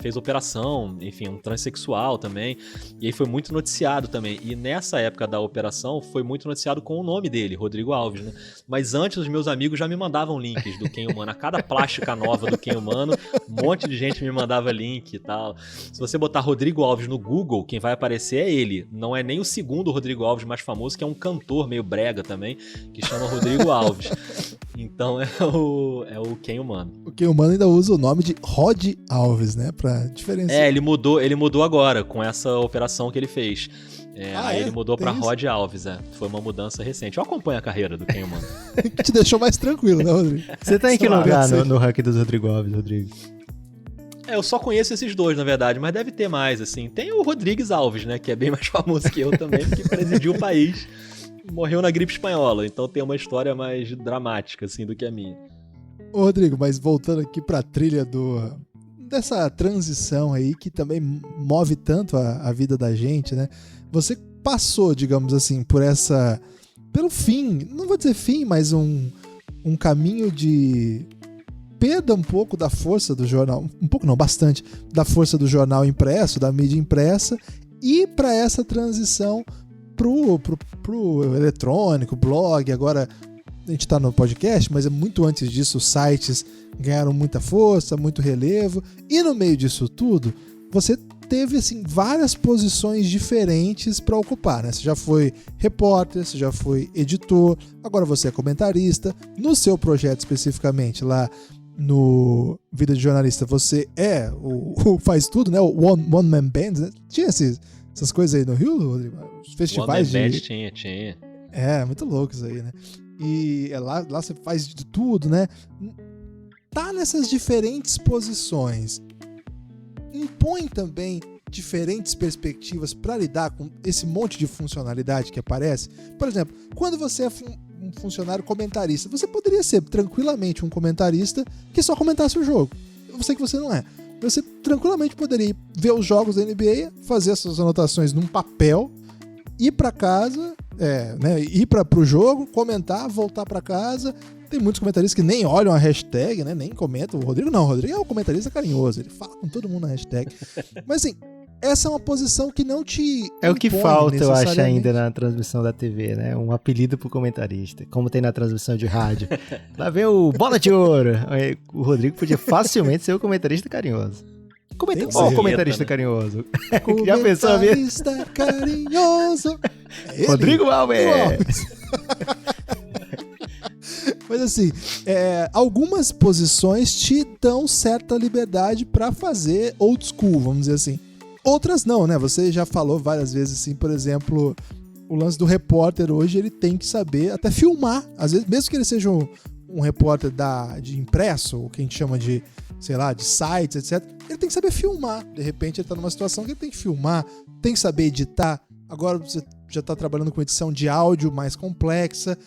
fez operação, enfim, um transexual também. E aí foi muito noticiado também. E nessa época da operação, foi muito noticiado com o nome dele, Rodrigo Alves, né? Mas antes, os meus amigos já me mandavam links do Ken humano. A cada plástica nova do Ken humano, um monte de gente me mandava link e tal. Se você botar Rodrigo Alves no Google, quem vai aparecer é ele. Não é nem o segundo Rodrigo Alves mais famoso, que é um cantor meio brega também, que chama Rodrigo Alves. Então é o Ken humano. O Ken humano ainda usa o nome de Rod Alves, né? Pra diferenciar. Ele mudou agora, com essa operação que ele fez. Aí ele mudou pra Rod Alves, Foi uma mudança recente. Eu acompanho a carreira do Ken humano. Que te deixou mais tranquilo, né, Rodrigo? Você tá em que lugar no ranking dos Rodrigo Alves, Rodrigo? Eu só conheço esses dois, na verdade, mas deve ter mais, assim. Tem o Rodrigues Alves, né? Que é bem mais famoso que eu também, que presidiu o país. Morreu na gripe espanhola, então tem uma história mais dramática, assim, do que a minha. Ô, Rodrigo, mas voltando aqui pra trilha dessa transição aí que também move tanto a vida da gente, né? Você passou, digamos assim, pelo fim, não vou dizer fim, mas um caminho de perda um pouco da força do jornal, um pouco não, bastante, da força do jornal impresso, da mídia impressa, e para essa transição pro eletrônico, blog. Agora a gente está no podcast, mas é muito antes disso, os sites ganharam muita força, muito relevo, e no meio disso tudo, você teve assim, várias posições diferentes para ocupar, né? Você já foi repórter, você já foi editor, agora você é comentarista. No seu projeto especificamente, lá no Vida de Jornalista, você é o faz tudo, né? O One Man Band, né? Tinha essas coisas aí no Rio, Rodrigo? Os festivais One Man Band tinha. É, muito louco isso aí, né? E lá você faz de tudo, né? Tá nessas diferentes posições. Impõe também diferentes perspectivas para lidar com esse monte de funcionalidade que aparece. Por exemplo, quando você é um funcionário comentarista, você poderia ser tranquilamente um comentarista que só comentasse o jogo. Eu sei que você não é. Você tranquilamente poderia ver os jogos da NBA, fazer essas anotações num papel, ir para casa, ir para o jogo, comentar, voltar para casa. Tem muitos comentaristas que nem olham a hashtag, né? Nem comentam. O Rodrigo não. O Rodrigo é um comentarista carinhoso. Ele fala com todo mundo na hashtag. Mas assim, essa é uma posição que não te É o que falta, eu acho, ainda na transmissão da TV, né? Um apelido pro comentarista, como tem na transmissão de rádio. Lá vem o Bola de Ouro. O Rodrigo podia facilmente ser o comentarista carinhoso. Comentarista carinhoso. Já pensou a minha? Comentarista carinhoso. É Rodrigo Alves. Mas assim, algumas posições te dão certa liberdade para fazer old school, vamos dizer assim. Outras não, né? Você já falou várias vezes, assim, por exemplo, o lance do repórter hoje, ele tem que saber até filmar. Às vezes, mesmo que ele seja um repórter de impresso, ou que a gente chama de, sei lá, de sites, etc., ele tem que saber filmar. De repente ele tá numa situação que ele tem que filmar, tem que saber editar. Agora você já tá trabalhando com edição de áudio mais complexa.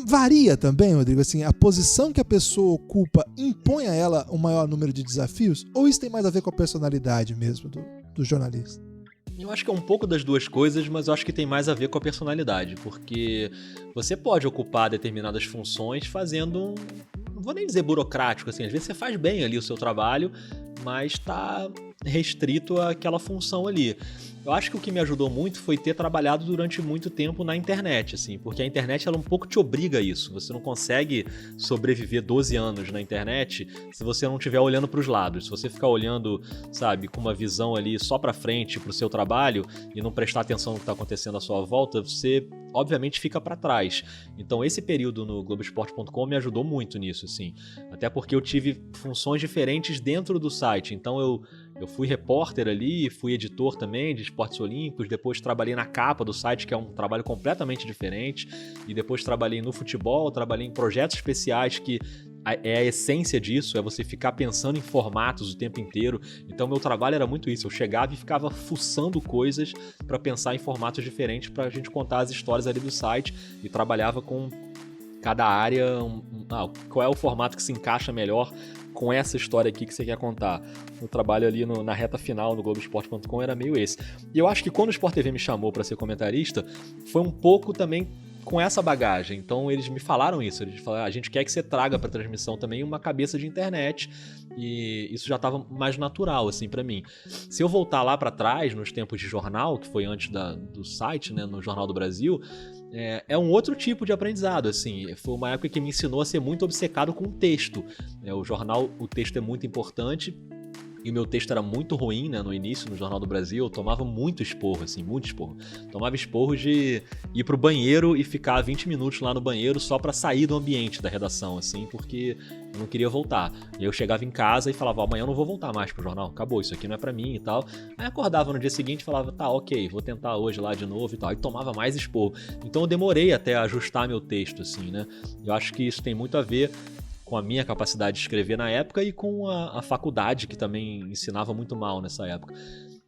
Varia também, Rodrigo, assim, a posição que a pessoa ocupa impõe a ela um maior número de desafios? Ou isso tem mais a ver com a personalidade mesmo do jornalista? Eu acho que é um pouco das duas coisas, mas eu acho que tem mais a ver com a personalidade, porque você pode ocupar determinadas funções fazendo não vou nem dizer burocrático, assim, às vezes você faz bem ali o seu trabalho, mas está restrito àquela função ali. Eu acho que o que me ajudou muito foi ter trabalhado durante muito tempo na internet, assim, porque a internet ela um pouco te obriga a isso. Você não consegue sobreviver 12 anos na internet se você não estiver olhando para os lados. Se você ficar olhando, sabe, com uma visão ali só para frente para o seu trabalho e não prestar atenção no que está acontecendo à sua volta, você obviamente fica para trás. Então esse período no Globoesporte.com me ajudou muito nisso, assim. Até porque eu tive funções diferentes dentro do site. Então eu fui repórter ali, fui editor também de esportes olímpicos, depois trabalhei na capa do site, que é um trabalho completamente diferente, e depois trabalhei no futebol, trabalhei em projetos especiais, que é a essência disso, é você ficar pensando em formatos o tempo inteiro. Então meu trabalho era muito isso, eu chegava e ficava fuçando coisas para pensar em formatos diferentes para a gente contar as histórias ali do site, e trabalhava com cada área, qual é o formato que se encaixa melhor com essa história aqui que você quer contar. O trabalho ali na reta final no Globoesporte.com era meio esse. E eu acho que quando o Sport TV me chamou para ser comentarista, foi um pouco também com essa bagagem. Então eles me falaram isso, eles falaram, a gente quer que você traga para transmissão também uma cabeça de internet, e isso já estava mais natural assim para mim. Se eu voltar lá para trás, nos tempos de jornal, que foi antes do site, né, no Jornal do Brasil, é um outro tipo de aprendizado, assim. Foi uma época que me ensinou a ser muito obcecado com o texto. O jornal, o texto é muito importante, e o meu texto era muito ruim, né, no início, no Jornal do Brasil. Eu tomava muito esporro, assim, muito esporro. Tomava esporro de ir pro banheiro e ficar 20 minutos lá no banheiro só pra sair do ambiente da redação, assim, porque eu não queria voltar. E eu chegava em casa e falava, amanhã eu não vou voltar mais pro jornal, acabou, isso aqui não é pra mim e tal. Aí acordava no dia seguinte e falava, tá, ok, vou tentar hoje lá de novo e tal. E tomava mais esporro. Então eu demorei até ajustar meu texto, assim, né. Eu acho que isso tem muito a ver com a minha capacidade de escrever na época e com a faculdade, que também ensinava muito mal nessa época.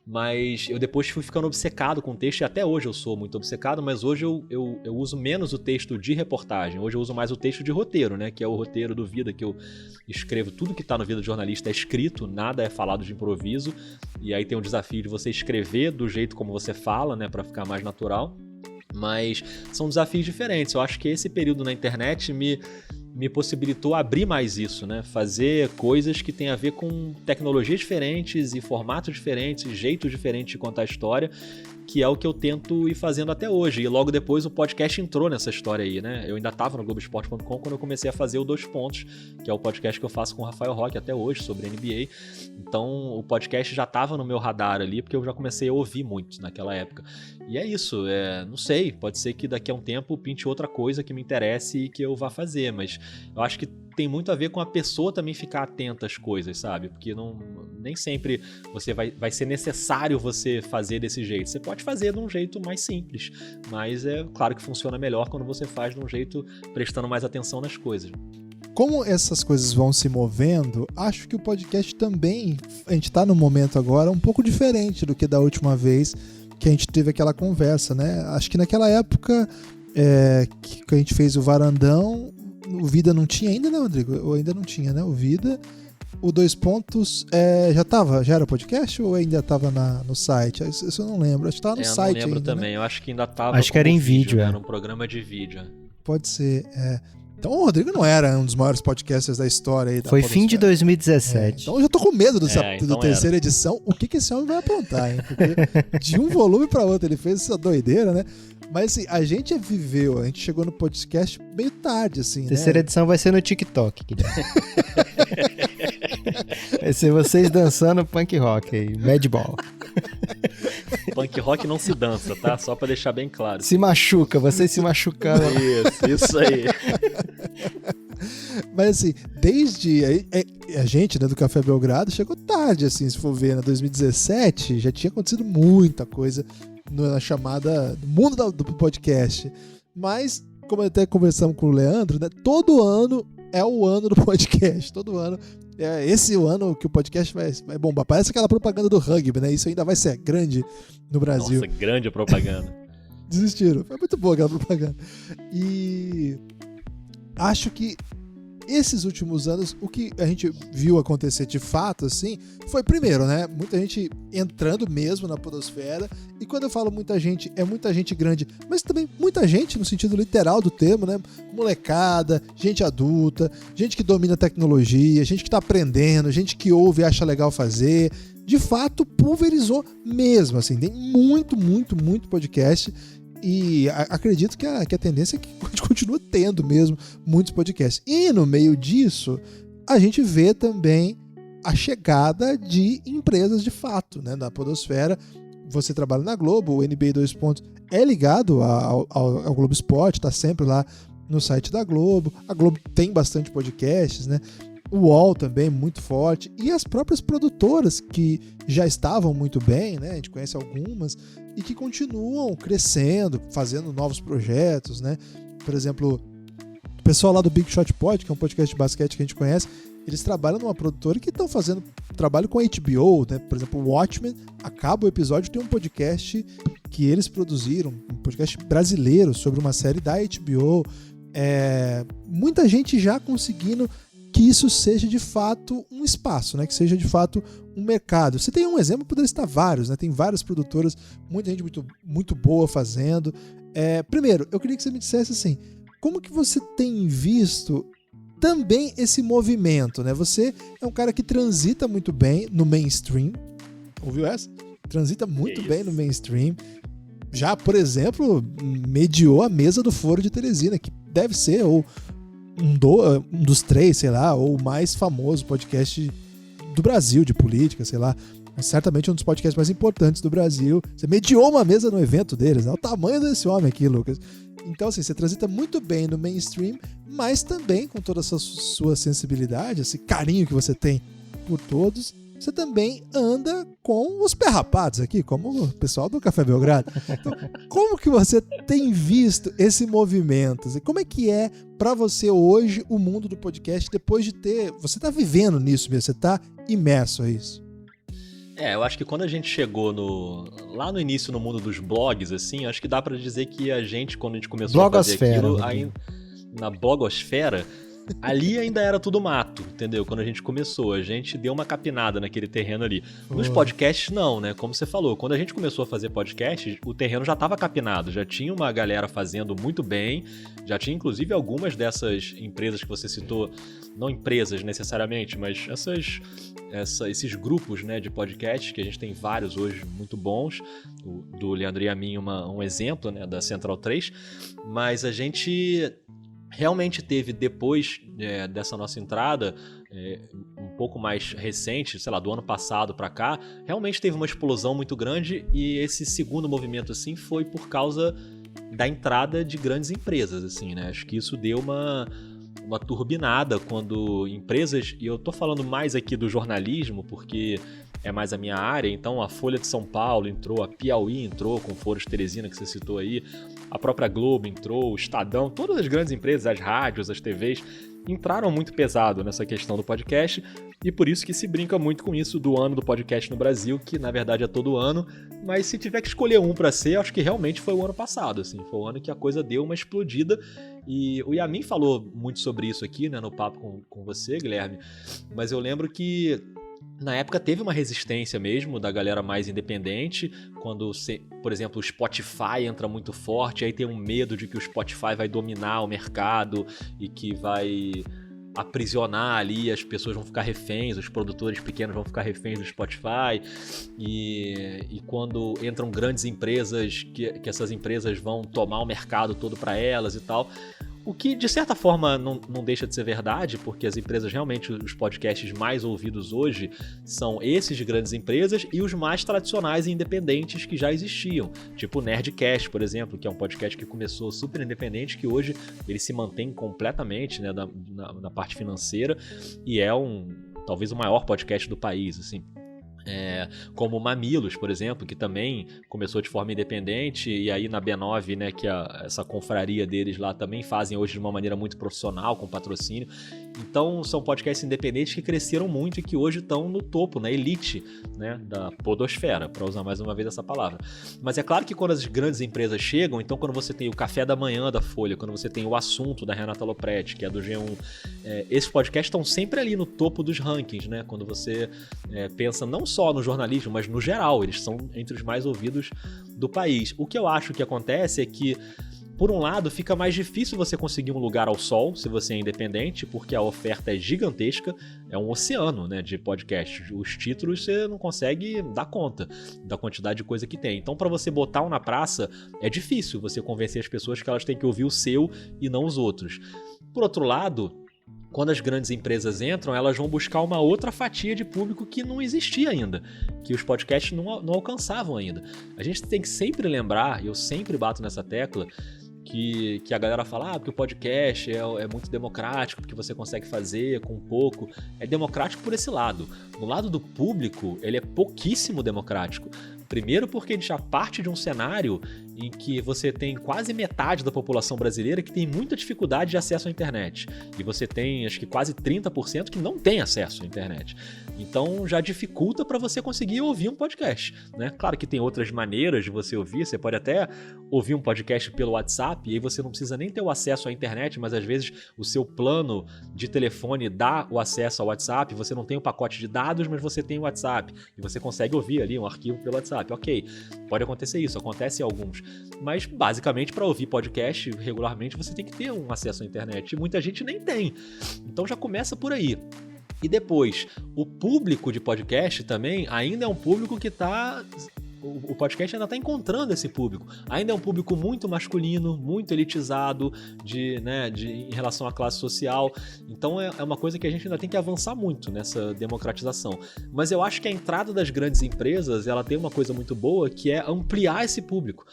Mas eu depois fui ficando obcecado com o texto, e até hoje eu sou muito obcecado, mas hoje eu uso menos o texto de reportagem. Hoje eu uso mais o texto de roteiro, né? Que é o roteiro do Vida, que eu escrevo. Tudo que tá no Vida do Jornalista é escrito, nada é falado de improviso. E aí tem o desafio de você escrever do jeito como você fala, né? Pra ficar mais natural. Mas são desafios diferentes. Eu acho que esse período na internet me possibilitou abrir mais isso, né? Fazer coisas que têm a ver com tecnologias diferentes e formatos diferentes, jeitos diferentes de contar a história, que é o que eu tento ir fazendo até hoje. E logo depois o podcast entrou nessa história aí, né? Eu ainda estava no Globoesporte.com quando eu comecei a fazer o Dois Pontos, que é o podcast que eu faço com o Rafael Roque até hoje, sobre NBA. Então o podcast já estava no meu radar ali, porque eu já comecei a ouvir muito naquela época. E é isso, não sei, pode ser que daqui a um tempo pinte outra coisa que me interesse e que eu vá fazer, mas eu acho que tem muito a ver com a pessoa também ficar atenta às coisas, sabe? Porque nem sempre vai ser necessário você fazer desse jeito. Você pode fazer de um jeito mais simples, mas é claro que funciona melhor quando você faz de um jeito prestando mais atenção nas coisas. Como essas coisas vão se movendo, acho que o podcast também, a gente está num momento agora um pouco diferente do que da última vez que a gente teve aquela conversa, né? Acho que naquela época que a gente fez o Varandão, o Vida não tinha ainda, né, Rodrigo? Ou ainda não tinha, né? O Vida. O Dois Pontos já era podcast ou ainda estava no site? Isso eu não lembro. Acho que estava no site ainda. Eu não lembro também. Né? Eu acho que ainda estava. Acho que era em vídeo, né? Era um programa de vídeo. Pode ser. Então o Rodrigo não era um dos maiores podcasters da história aí da Foi fim de 2017. Então eu já tô com medo então da terceira edição. O que esse homem vai aprontar, hein? Porque de um volume para outro ele fez essa doideira, né? Mas assim, a gente chegou no podcast meio tarde, assim, Terceira edição vai ser no TikTok, Guilherme. Vai ser vocês dançando punk rock aí, Madball. Punk rock não se dança, tá? Só pra deixar bem claro. Se machuca, vocês se machucando. Isso aí. Mas assim, desde a gente, né, do Café Belgrado, chegou tarde, assim, se for ver, né? 2017 já tinha acontecido muita coisa na chamada mundo do podcast. Mas, como até conversamos com o Leandro, né, todo ano é o ano do podcast. Todo ano é esse o ano que o podcast vai bombar. Parece aquela propaganda do rugby, né? Isso ainda vai ser grande no Brasil. Nossa, grande propaganda. Desistiram. Foi muito boa aquela propaganda. E acho que esses últimos anos, o que a gente viu acontecer de fato, assim, foi primeiro, né? Muita gente entrando mesmo na podosfera. E quando eu falo muita gente, é muita gente grande, mas também muita gente no sentido literal do termo, né? Molecada, gente adulta, gente que domina a tecnologia, gente que tá aprendendo, gente que ouve e acha legal fazer. De fato, pulverizou mesmo, assim. Tem muito, muito, muito podcast. E acredito que a tendência é que a gente continue tendo mesmo muitos podcasts. E no meio disso, a gente vê também a chegada de empresas de fato, né, na podosfera. Você trabalha na Globo, o NBA Dois Pontos é ligado ao Globo Esporte, está sempre lá no site da Globo. A Globo tem bastante podcasts, né? O UOL também muito forte, e as próprias produtoras que já estavam muito bem, né? A gente conhece algumas e que continuam crescendo, fazendo novos projetos, né? Por exemplo, o pessoal lá do Big Shot Pod, que é um podcast de basquete que a gente conhece, eles trabalham numa produtora que estão fazendo trabalho com a HBO, né? Por exemplo, o Watchmen, acaba o episódio, tem um podcast que eles produziram, um podcast brasileiro sobre uma série da HBO. Muita gente já conseguindo que isso seja de fato um espaço, né? Que seja de fato um mercado. Você tem um exemplo, poderia estar vários, né? Tem várias produtoras, muita gente muito, muito boa fazendo. Primeiro, eu queria que você me dissesse assim, como que você tem visto também esse movimento, né? Você é um cara que transita muito bem no mainstream, ouviu essa? Transita muito bem no mainstream. Já, por exemplo, mediou a mesa do Foro de Teresina, que deve ser um dos 3, sei lá, ou o mais famoso podcast do Brasil de política, sei lá. Certamente um dos podcasts mais importantes do Brasil. Você mediou uma mesa no evento deles, né? O tamanho desse homem aqui, Lucas. Então, assim, você transita muito bem no mainstream, mas também com toda essa sua sensibilidade, esse carinho que você tem por todos, você também anda com os perrapados aqui, como o pessoal do Café Belgrado. Então, como que você tem visto esse movimento? Como é que é para você hoje o mundo do podcast, depois de ter... Você tá vivendo nisso mesmo, você tá imerso a isso. Eu acho que quando a gente chegou lá no início no mundo dos blogs, assim, acho que dá pra dizer que a gente, quando a gente começou a fazer aquilo, na blogosfera, ali ainda era tudo mato, entendeu? Quando a gente começou, a gente deu uma capinada naquele terreno ali. Nos podcasts, não, né? Como você falou, quando a gente começou a fazer podcast, o terreno já estava capinado, já tinha uma galera fazendo muito bem, já tinha inclusive algumas dessas empresas que você citou, não empresas necessariamente, mas esses grupos, né, de podcasts, que a gente tem vários hoje muito bons, do Leandro e a mim um exemplo, né, da Central 3, mas a gente realmente teve, depois dessa nossa entrada, um pouco mais recente, sei lá, do ano passado para cá, realmente teve uma explosão muito grande, e esse segundo movimento, assim, foi por causa da entrada de grandes empresas, assim, né? Acho que isso deu uma turbinada quando empresas, e eu tô falando mais aqui do jornalismo, porque é mais a minha área, então a Folha de São Paulo entrou, a Piauí entrou com o Foro de Teresina, que você citou aí, a própria Globo entrou, o Estadão, todas as grandes empresas, as rádios, as TVs, entraram muito pesado nessa questão do podcast, e por isso que se brinca muito com isso do ano do podcast no Brasil, que na verdade é todo ano, mas se tiver que escolher um pra ser, acho que realmente foi o ano passado, assim, foi o ano que a coisa deu uma explodida, e o Yamin falou muito sobre isso aqui, né, no papo com você, Guilherme, mas eu lembro que na época teve uma resistência mesmo da galera mais independente, quando, por exemplo, o Spotify entra muito forte, aí tem um medo de que o Spotify vai dominar o mercado e que vai aprisionar ali, as pessoas vão ficar reféns, os produtores pequenos vão ficar reféns do Spotify, e quando entram grandes empresas, que essas empresas vão tomar o mercado todo para elas e tal. O que, de certa forma, não deixa de ser verdade, porque as empresas, realmente, os podcasts mais ouvidos hoje são esses de grandes empresas e os mais tradicionais e independentes que já existiam. Tipo o Nerdcast, por exemplo, que é um podcast que começou super independente, que hoje ele se mantém completamente, né, na parte financeira, e é talvez o maior podcast do país, assim. Como o Mamilos, por exemplo, que também começou de forma independente, e aí na B9, né, que essa confraria deles lá também fazem hoje de uma maneira muito profissional, com patrocínio. Então são podcasts independentes que cresceram muito e que hoje estão no topo, na elite, né, da podosfera, para usar mais uma vez essa palavra. Mas é claro que quando as grandes empresas chegam, então quando você tem o Café da Manhã da Folha, quando você tem o Assunto da Renata Lopretti, que é do G1, esses podcasts estão sempre ali no topo dos rankings, né? Quando você pensa não só no jornalismo, mas no geral, eles são entre os mais ouvidos do país. O que eu acho que acontece é que, por um lado, fica mais difícil você conseguir um lugar ao sol se você é independente, porque a oferta é gigantesca, é um oceano, né, de podcasts. Os títulos você não consegue dar conta da quantidade de coisa que tem. Então, para você botar um na praça, é difícil você convencer as pessoas que elas têm que ouvir o seu e não os outros. Por outro lado, quando as grandes empresas entram, elas vão buscar uma outra fatia de público que não existia ainda, que os podcasts não alcançavam ainda. A gente tem que sempre lembrar, e eu sempre bato nessa tecla, que a galera fala que o podcast é muito democrático, porque você consegue fazer com pouco. É democrático por esse lado. No lado do público, ele é pouquíssimo democrático. Primeiro porque ele já parte de um cenário em que você tem quase metade da população brasileira que tem muita dificuldade de acesso à internet. E você tem, acho que quase 30% que não tem acesso à internet. Então já dificulta para você conseguir ouvir um podcast, né? Claro que tem outras maneiras de você ouvir. Você pode até ouvir um podcast pelo WhatsApp e aí você não precisa nem ter o acesso à internet, mas às vezes o seu plano de telefone dá o acesso ao WhatsApp. Você não tem o pacote de dados, mas você tem o WhatsApp. E você consegue ouvir ali um arquivo pelo WhatsApp. Ok, pode acontecer isso, acontece em alguns. Mas basicamente para ouvir podcast regularmente você tem que ter um acesso à internet. E muita gente nem tem. Então já começa por aí. E depois, o público de podcast também ainda é um público que está... O podcast ainda está encontrando esse público. Ainda é um público muito masculino, muito elitizado em relação à classe social. Então é uma coisa que a gente ainda tem que avançar muito nessa democratização. Mas eu acho que a entrada das grandes empresas, ela tem uma coisa muito boa, que é ampliar esse público.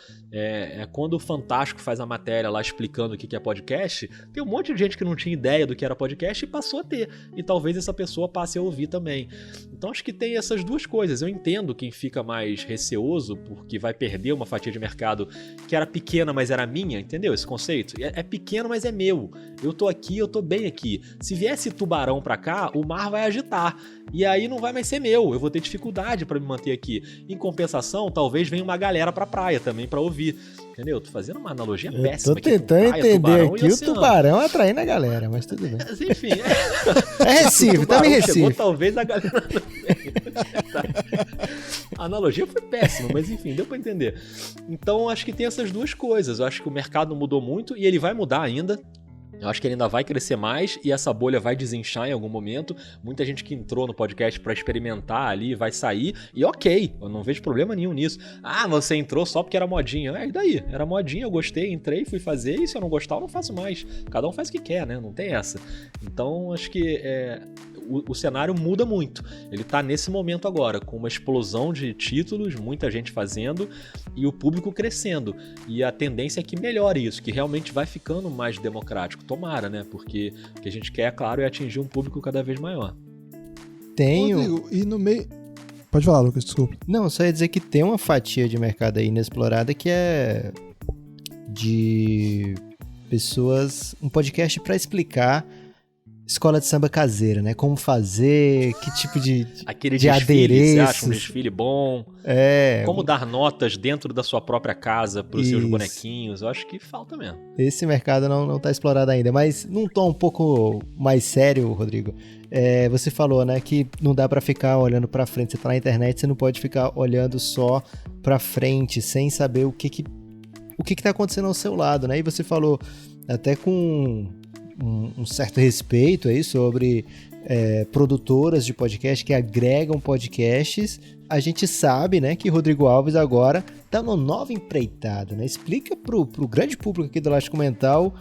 Quando o Fantástico faz a matéria lá explicando o que é podcast, tem um monte de gente que não tinha ideia do que era podcast e passou a ter. E talvez essa pessoa passe a ouvir também. Então acho que tem essas duas coisas. Eu entendo quem fica mais receoso receoso porque vai perder uma fatia de mercado que era pequena, mas era minha, entendeu esse conceito? É pequeno, mas é meu. Eu tô aqui, eu tô bem aqui. Se viesse tubarão pra cá, o mar vai agitar. E aí não vai mais ser meu, eu vou ter dificuldade pra me manter aqui. Em compensação, talvez venha uma galera pra praia também pra ouvir. Entendeu? Tô fazendo uma analogia péssima. Tô tentando entender aqui o tubarão atraindo a galera, mas tudo bem. Mas, enfim. É Recife, tá em Recife. Chegou, talvez a galera não A analogia foi péssima, mas enfim, deu pra entender. Então, acho que tem essas duas coisas. Eu acho que o mercado mudou muito e ele vai mudar ainda. Eu acho que ele ainda vai crescer mais e essa bolha vai desinchar em algum momento. Muita gente que entrou no podcast pra experimentar ali vai sair. E ok, eu não vejo problema nenhum nisso. Ah, você entrou só porque era modinha. E daí? Era modinha, eu gostei, entrei, fui fazer. E se eu não gostar, eu não faço mais. Cada um faz o que quer, né? Não tem essa. Então, acho que o cenário muda muito. Ele tá nesse momento agora, com uma explosão de títulos, muita gente fazendo e o público crescendo. E a tendência é que melhore isso, que realmente vai ficando mais democrático. Tomara, né? Porque o que a gente quer, é claro, é atingir um público cada vez maior. Rodrigo, e no meio... Pode falar, Lucas, desculpa. Não, só ia dizer que tem uma fatia de mercado aí inexplorada que é de pessoas... Um podcast pra explicar escola de samba caseira, né? Como fazer, que tipo de aquele de desfile, adereços. você acha um desfile bom? Como dar notas dentro da sua própria casa para os seus bonequinhos? Eu acho que falta mesmo. Esse mercado não tá explorado ainda, mas num tom um pouco mais sério, Rodrigo, você falou, né, que não dá para ficar olhando para frente. Você tá na internet, você não pode ficar olhando só para frente, sem saber o que tá acontecendo ao seu lado, né? E você falou até com um certo respeito aí sobre produtoras de podcast que agregam podcasts. A gente sabe, né, que Rodrigo Alves agora tá numa nova empreitada, né? Explica pro grande público aqui do Elástico Mental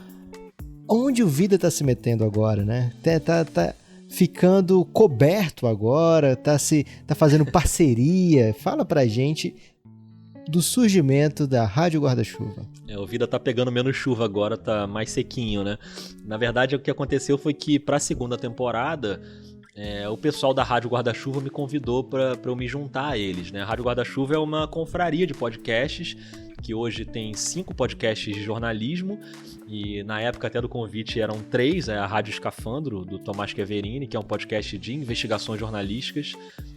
onde o Vida tá se metendo agora, né? Tá ficando coberto agora, tá fazendo parceria. Fala pra gente do surgimento da Rádio Guarda-Chuva. O Vida tá pegando menos chuva agora, tá mais sequinho, né? Na verdade, o que aconteceu foi que pra segunda temporada, o pessoal da Rádio Guarda-Chuva me convidou pra eu me juntar a eles, né? A Rádio Guarda-Chuva é uma confraria de podcasts, que hoje tem 5 podcasts de jornalismo, e na época até do convite eram 3, a Rádio Escafandro, do Tomás Chiaverini, que é um podcast de investigações jornalísticas,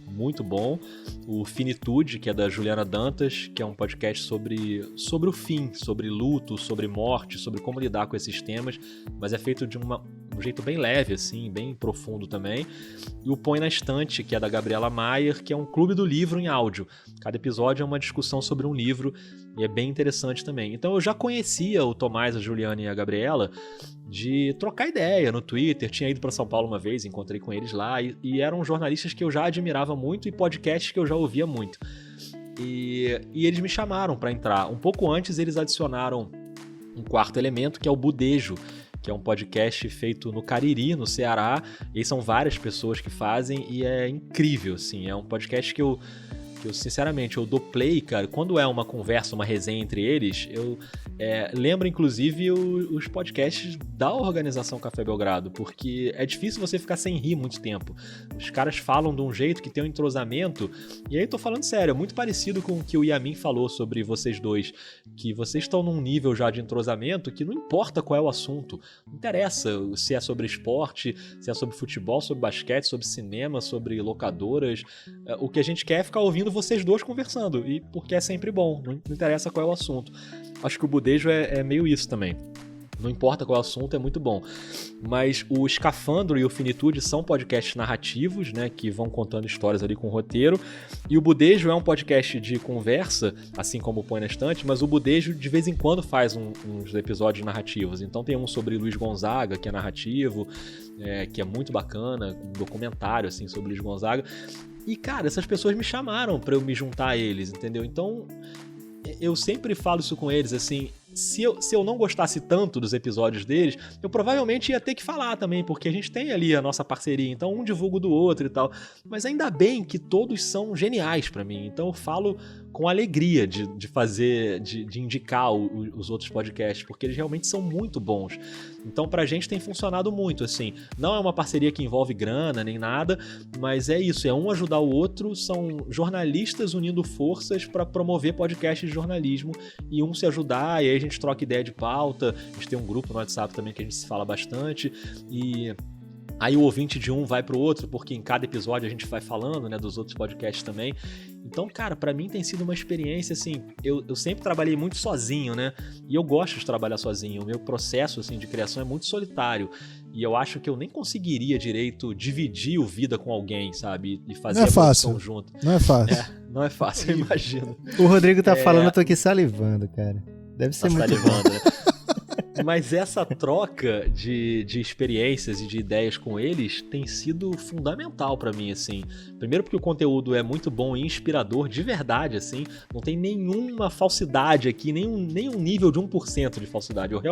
muito bom. O Finitude, que é da Juliana Dantas, que é um podcast sobre o fim, sobre luto, sobre morte, sobre como lidar com esses temas, mas é feito de um jeito bem leve, assim, bem profundo também. E o Põe na Estante, que é da Gabriela Maier, que é um clube do livro em áudio. Cada episódio é uma discussão sobre um livro e é bem interessante também. Então eu já conhecia o Tomás, a Juliana e a Gabriela de trocar ideia no Twitter, tinha ido para São Paulo uma vez, encontrei com eles lá, e eram jornalistas que eu já admirava muito e podcasts que eu já ouvia muito. E eles me chamaram para entrar. Um pouco antes eles adicionaram um quarto elemento, que é o Budejo, que é um podcast feito no Cariri, no Ceará, e são várias pessoas que fazem, e é incrível, assim, é um podcast que eu sinceramente, eu dou play, cara, quando é uma conversa, uma resenha entre eles, eu lembro, inclusive, os podcasts da organização Café Belgrado, porque é difícil você ficar sem rir muito tempo. Os caras falam de um jeito que tem um entrosamento, e aí tô falando sério, é muito parecido com o que o Yamin falou sobre vocês dois, que vocês estão num nível já de entrosamento que não importa qual é o assunto, não interessa se é sobre esporte, se é sobre futebol, sobre basquete, sobre cinema, sobre locadoras, o que a gente quer é ficar ouvindo vocês dois conversando, e porque é sempre bom, não interessa qual é o assunto. Acho que o Budejo é meio isso também. Não importa qual é o assunto, é muito bom. Mas o Escafandro e o Finitude são podcasts narrativos, né, que vão contando histórias ali com roteiro. E o Budejo é um podcast de conversa, assim como o Põe na Estante, mas o Budejo de vez em quando faz uns episódios narrativos. Então tem um sobre Luiz Gonzaga, que é narrativo, que é muito bacana, um documentário assim sobre Luiz Gonzaga. E, cara, essas pessoas me chamaram pra eu me juntar a eles, entendeu? Então, eu sempre falo isso com eles, assim, se eu não gostasse tanto dos episódios deles, eu provavelmente ia ter que falar também, porque a gente tem ali a nossa parceria, então um divulga do outro e tal. Mas ainda bem que todos são geniais pra mim, então eu falo com alegria de fazer, de indicar os outros podcasts, porque eles realmente são muito bons. Então pra gente tem funcionado muito, assim. Não é uma parceria que envolve grana nem nada, mas é isso, é um ajudar o outro, são jornalistas unindo forças para promover podcasts de jornalismo e um se ajudar, e aí a gente troca ideia de pauta, a gente tem um grupo no WhatsApp também que a gente se fala bastante, e aí o ouvinte de um vai pro outro, porque em cada episódio a gente vai falando, né, dos outros podcasts também. Então, cara, pra mim tem sido uma experiência, assim, eu sempre trabalhei muito sozinho, né, e eu gosto de trabalhar sozinho, o meu processo, assim, de criação é muito solitário, e eu acho que eu nem conseguiria direito dividir o Vida com alguém, sabe, e fazer Não é a fácil. produção junto. Não é fácil. Não é fácil, eu imagino. O Rodrigo tá falando, eu tô aqui salivando, cara. Deve ser Tá muito salivando, né? Mas essa troca de experiências e de ideias com eles tem sido fundamental pra mim, assim. Primeiro porque o conteúdo é muito bom e inspirador, de verdade, assim. Não tem nenhuma falsidade aqui, nem um nível de 1% de falsidade. Eu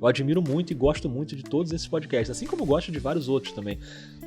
admiro muito e gosto muito de todos esses podcasts, assim como eu gosto de vários outros também,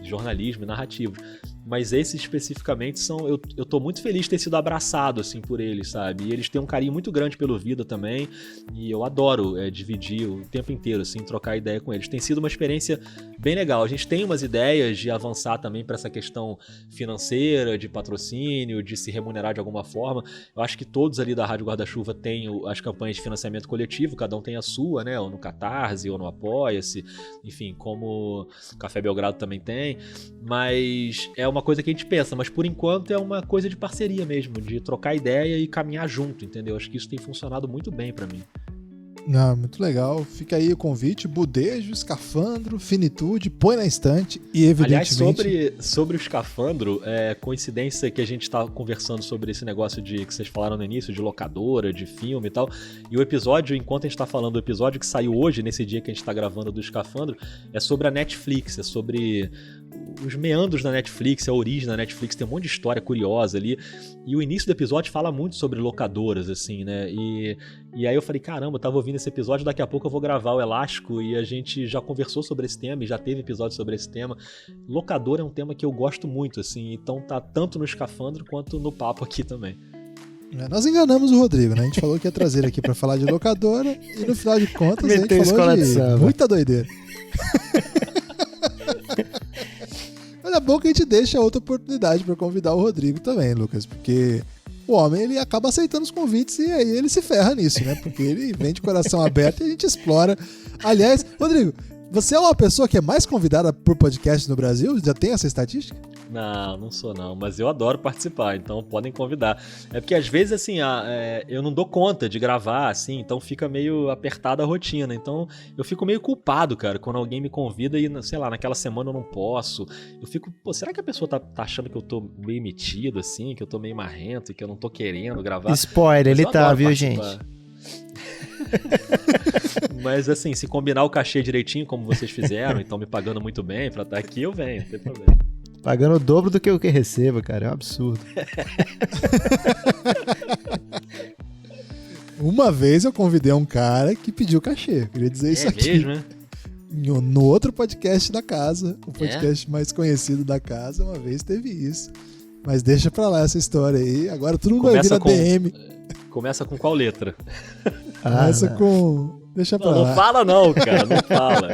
de jornalismo e narrativos. Mas esses especificamente são... Eu tô muito feliz de ter sido abraçado, assim, por eles, sabe? E eles têm um carinho muito grande pelo Vida também. E eu adoro dividir o tempo inteiro, assim, trocar ideia com eles. Tem sido uma experiência bem legal. A gente tem umas ideias de avançar também para essa questão financeira, de patrocínio, de se remunerar de alguma forma. Eu acho que todos ali da Rádio Guarda-Chuva têm as campanhas de financiamento coletivo, cada um tem a sua, né? Ou no Catarse, ou no Apoia-se. Enfim, como o Café Belgrado também tem. Mas é uma coisa que a gente pensa, mas por enquanto é uma coisa de parceria mesmo, de trocar ideia e caminhar junto, entendeu? Acho que isso tem funcionado muito bem pra mim. Não, muito legal. Fica aí o convite, budejo, escafandro, finitude, põe na estante e evidentemente... Aliás, sobre o escafandro, coincidência que a gente tá conversando sobre esse negócio que vocês falaram no início, de locadora, de filme e tal, e o episódio, enquanto a gente tá falando do episódio que saiu hoje, nesse dia que a gente tá gravando do escafandro, é sobre a Netflix, é sobre os meandros da Netflix, a origem da Netflix, tem um monte de história curiosa ali, e o início do episódio fala muito sobre locadoras, assim, né, e aí eu falei, caramba, eu tava ouvindo esse episódio, daqui a pouco eu vou gravar o Elástico, e a gente já conversou sobre esse tema, e já teve episódio sobre esse tema. Locadora é um tema que eu gosto muito, assim, então tá tanto no escafandro quanto no papo aqui também. Nós enganamos o Rodrigo, né? A gente falou que ia trazer ele aqui pra falar de locadora, e no final de contas a gente falou de muita doideira. Mas é bom que a gente deixa outra oportunidade pra convidar o Rodrigo também, Lucas, porque o homem ele acaba aceitando os convites e aí ele se ferra nisso, né? Porque ele vem de coração aberto e a gente explora. Aliás, Rodrigo, você é uma pessoa que é mais convidada por podcast no Brasil? Já tem essa estatística? Não sou não, mas eu adoro participar, então podem convidar. É porque às vezes, assim, eu não dou conta de gravar, assim, então fica meio apertada a rotina. Então eu fico meio culpado, cara, quando alguém me convida e, sei lá, naquela semana eu não posso. Eu fico, pô, será que a pessoa tá achando que eu tô meio metido, assim, que eu tô meio marrento e que eu não tô querendo gravar? Spoiler, ele tá, viu, gente? Mas assim, se combinar o cachê direitinho, como vocês fizeram, então me pagando muito bem pra estar aqui, eu venho, não tem problema. Pagando o dobro do que eu recebo, cara, é um absurdo. Uma vez eu convidei um cara que pediu cachê, eu queria dizer isso aqui. Mesmo, né? No outro podcast da casa, o podcast mais conhecido da casa, uma vez teve isso. Mas deixa pra lá essa história aí, agora todo mundo vai vir na DM. Começa com qual letra? Começa com... Deixa pra lá. Não fala não, cara, não fala.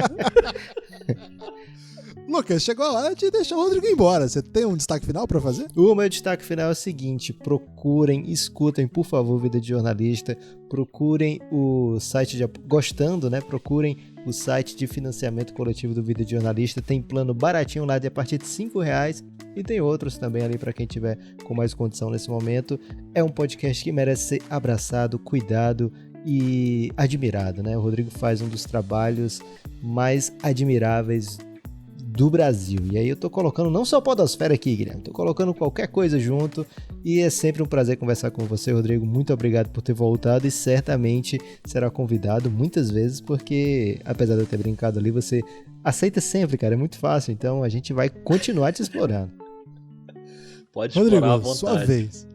Lucas, chegou a hora de deixar o Rodrigo embora. Você tem um destaque final pra fazer? O meu destaque final é o seguinte: procurem, escutem, por favor, Vida de Jornalista. Procurem o site gostando, né? Procurem o site de financiamento coletivo do Vida de Jornalista. Tem plano baratinho lá de a partir de R$5 e tem outros também ali para quem tiver com mais condição nesse momento. É um podcast que merece ser abraçado, cuidado e admirado, né? O Rodrigo faz um dos trabalhos mais admiráveis do Brasil. E aí eu tô colocando não só a podosfera aqui, Guilherme, tô colocando qualquer coisa junto e é sempre um prazer conversar com você, Rodrigo. Muito obrigado por ter voltado e certamente será convidado muitas vezes, porque apesar de eu ter brincado ali, você aceita sempre, cara, é muito fácil, então a gente vai continuar te explorando. Pode explorar à Rodrigo, vontade. sua vez.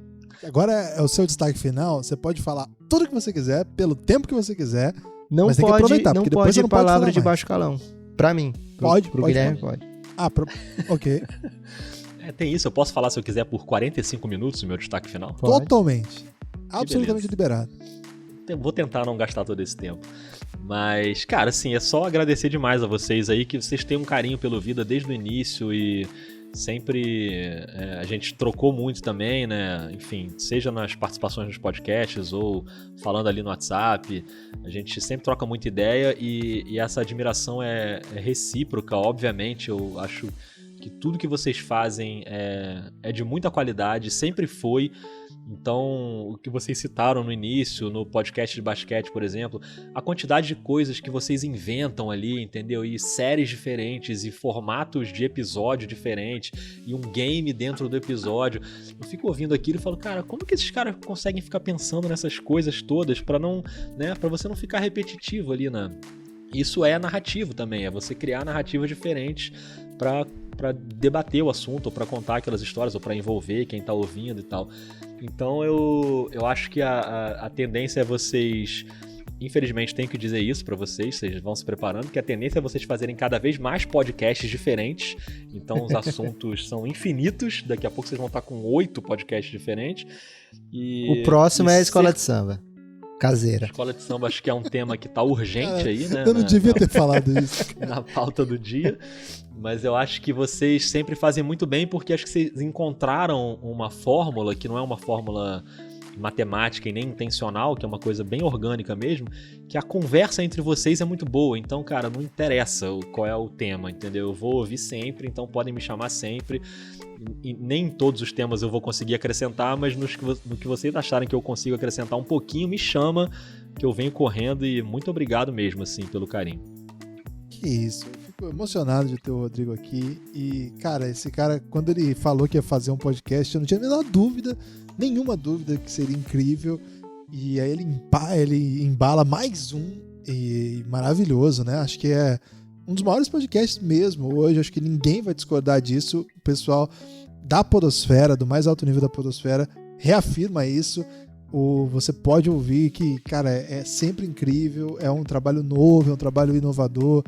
Agora é o seu destaque final, você pode falar tudo que você quiser, pelo tempo que você quiser, mas tem que aproveitar, porque depois você não pode palavra falar de mais. baixo calão. Pra mim. Pro Guilherme pode. Ok. Tem isso, eu posso falar se eu quiser por 45 minutos o meu destaque final? Pode. Totalmente. Absolutamente beleza. liberado. vou tentar não gastar todo esse tempo. Mas, cara, assim, é só agradecer demais a vocês aí, que vocês têm um carinho pelo Vida desde o início e sempre a gente trocou muito também, né? Enfim, seja nas participações nos podcasts ou falando ali no WhatsApp, a gente sempre troca muita ideia e essa admiração é recíproca, obviamente. Eu acho que tudo que vocês fazem é de muita qualidade, sempre foi. Então, o que vocês citaram no início, no podcast de basquete, por exemplo, a quantidade de coisas que vocês inventam ali, entendeu? E séries diferentes, e formatos de episódio diferentes, e um game dentro do episódio. Eu fico ouvindo aquilo e falo, cara, como que esses caras conseguem ficar pensando nessas coisas todas pra não, né, para você não ficar repetitivo ali na... Isso é narrativo também, é você criar narrativas diferentes pra debater o assunto, ou pra contar aquelas histórias, ou pra envolver quem tá ouvindo e tal. Então eu acho que a tendência é vocês, infelizmente tenho que dizer isso pra vocês vão se preparando, que a tendência é vocês fazerem cada vez mais podcasts diferentes, então os assuntos são infinitos, daqui a pouco vocês vão estar com 8 podcasts diferentes. O próximo é a escola de samba. Caseira. Escola de samba acho que é um tema que tá urgente aí, né? Eu não devia ter falado isso. Na pauta do dia. Mas eu acho que vocês sempre fazem muito bem, porque acho que vocês encontraram uma fórmula que não é uma fórmula matemática e nem intencional, que é uma coisa bem orgânica mesmo, que a conversa entre vocês é muito boa. Então, cara, não interessa qual é o tema, entendeu? Eu vou ouvir sempre, então podem me chamar sempre. E nem todos os temas eu vou conseguir acrescentar, mas no que vocês acharem que eu consigo acrescentar um pouquinho, me chama, que eu venho correndo, e muito obrigado mesmo, assim, pelo carinho. Que isso, eu fico emocionado de ter o Rodrigo aqui. E, cara, esse cara, quando ele falou que ia fazer um podcast, eu não tinha a menor dúvida, nenhuma dúvida que seria incrível. E aí ele embala mais um, e maravilhoso, né? Acho que é um dos maiores podcasts mesmo hoje, acho que ninguém vai discordar disso. O pessoal da podosfera, do mais alto nível da podosfera, reafirma isso. Você pode ouvir que, cara, é sempre incrível, é um trabalho novo, é um trabalho inovador,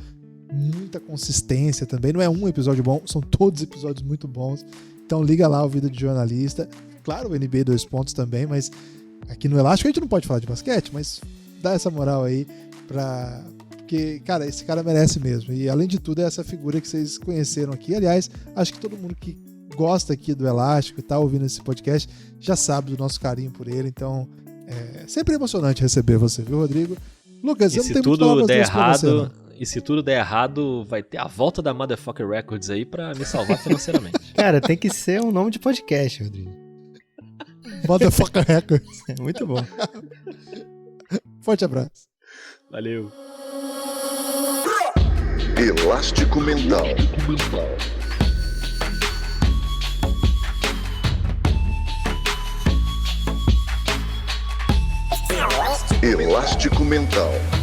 muita consistência também. Não é um episódio bom, são todos episódios muito bons. Então liga lá o Vida de Jornalista. Claro, o NBA 2 pontos também, mas aqui no Elástico a gente não pode falar de basquete, mas dá essa moral aí porque, cara, esse cara merece mesmo. E além de tudo, é essa figura que vocês conheceram aqui. Aliás, acho que todo mundo que gosta aqui do Elástico e tá ouvindo esse podcast já sabe do nosso carinho por ele. Então, é sempre emocionante receber você, viu, Rodrigo? Lucas, eu não tenho muito palavras pra você, não. E se tudo der errado, vai ter a volta da Motherfucker Records aí pra me salvar financeiramente. Cara, tem que ser um nome de podcast, Rodrigo. Motherfucker Records. Muito bom. Forte abraço. Valeu. Elástico Mental. Elástico Mental.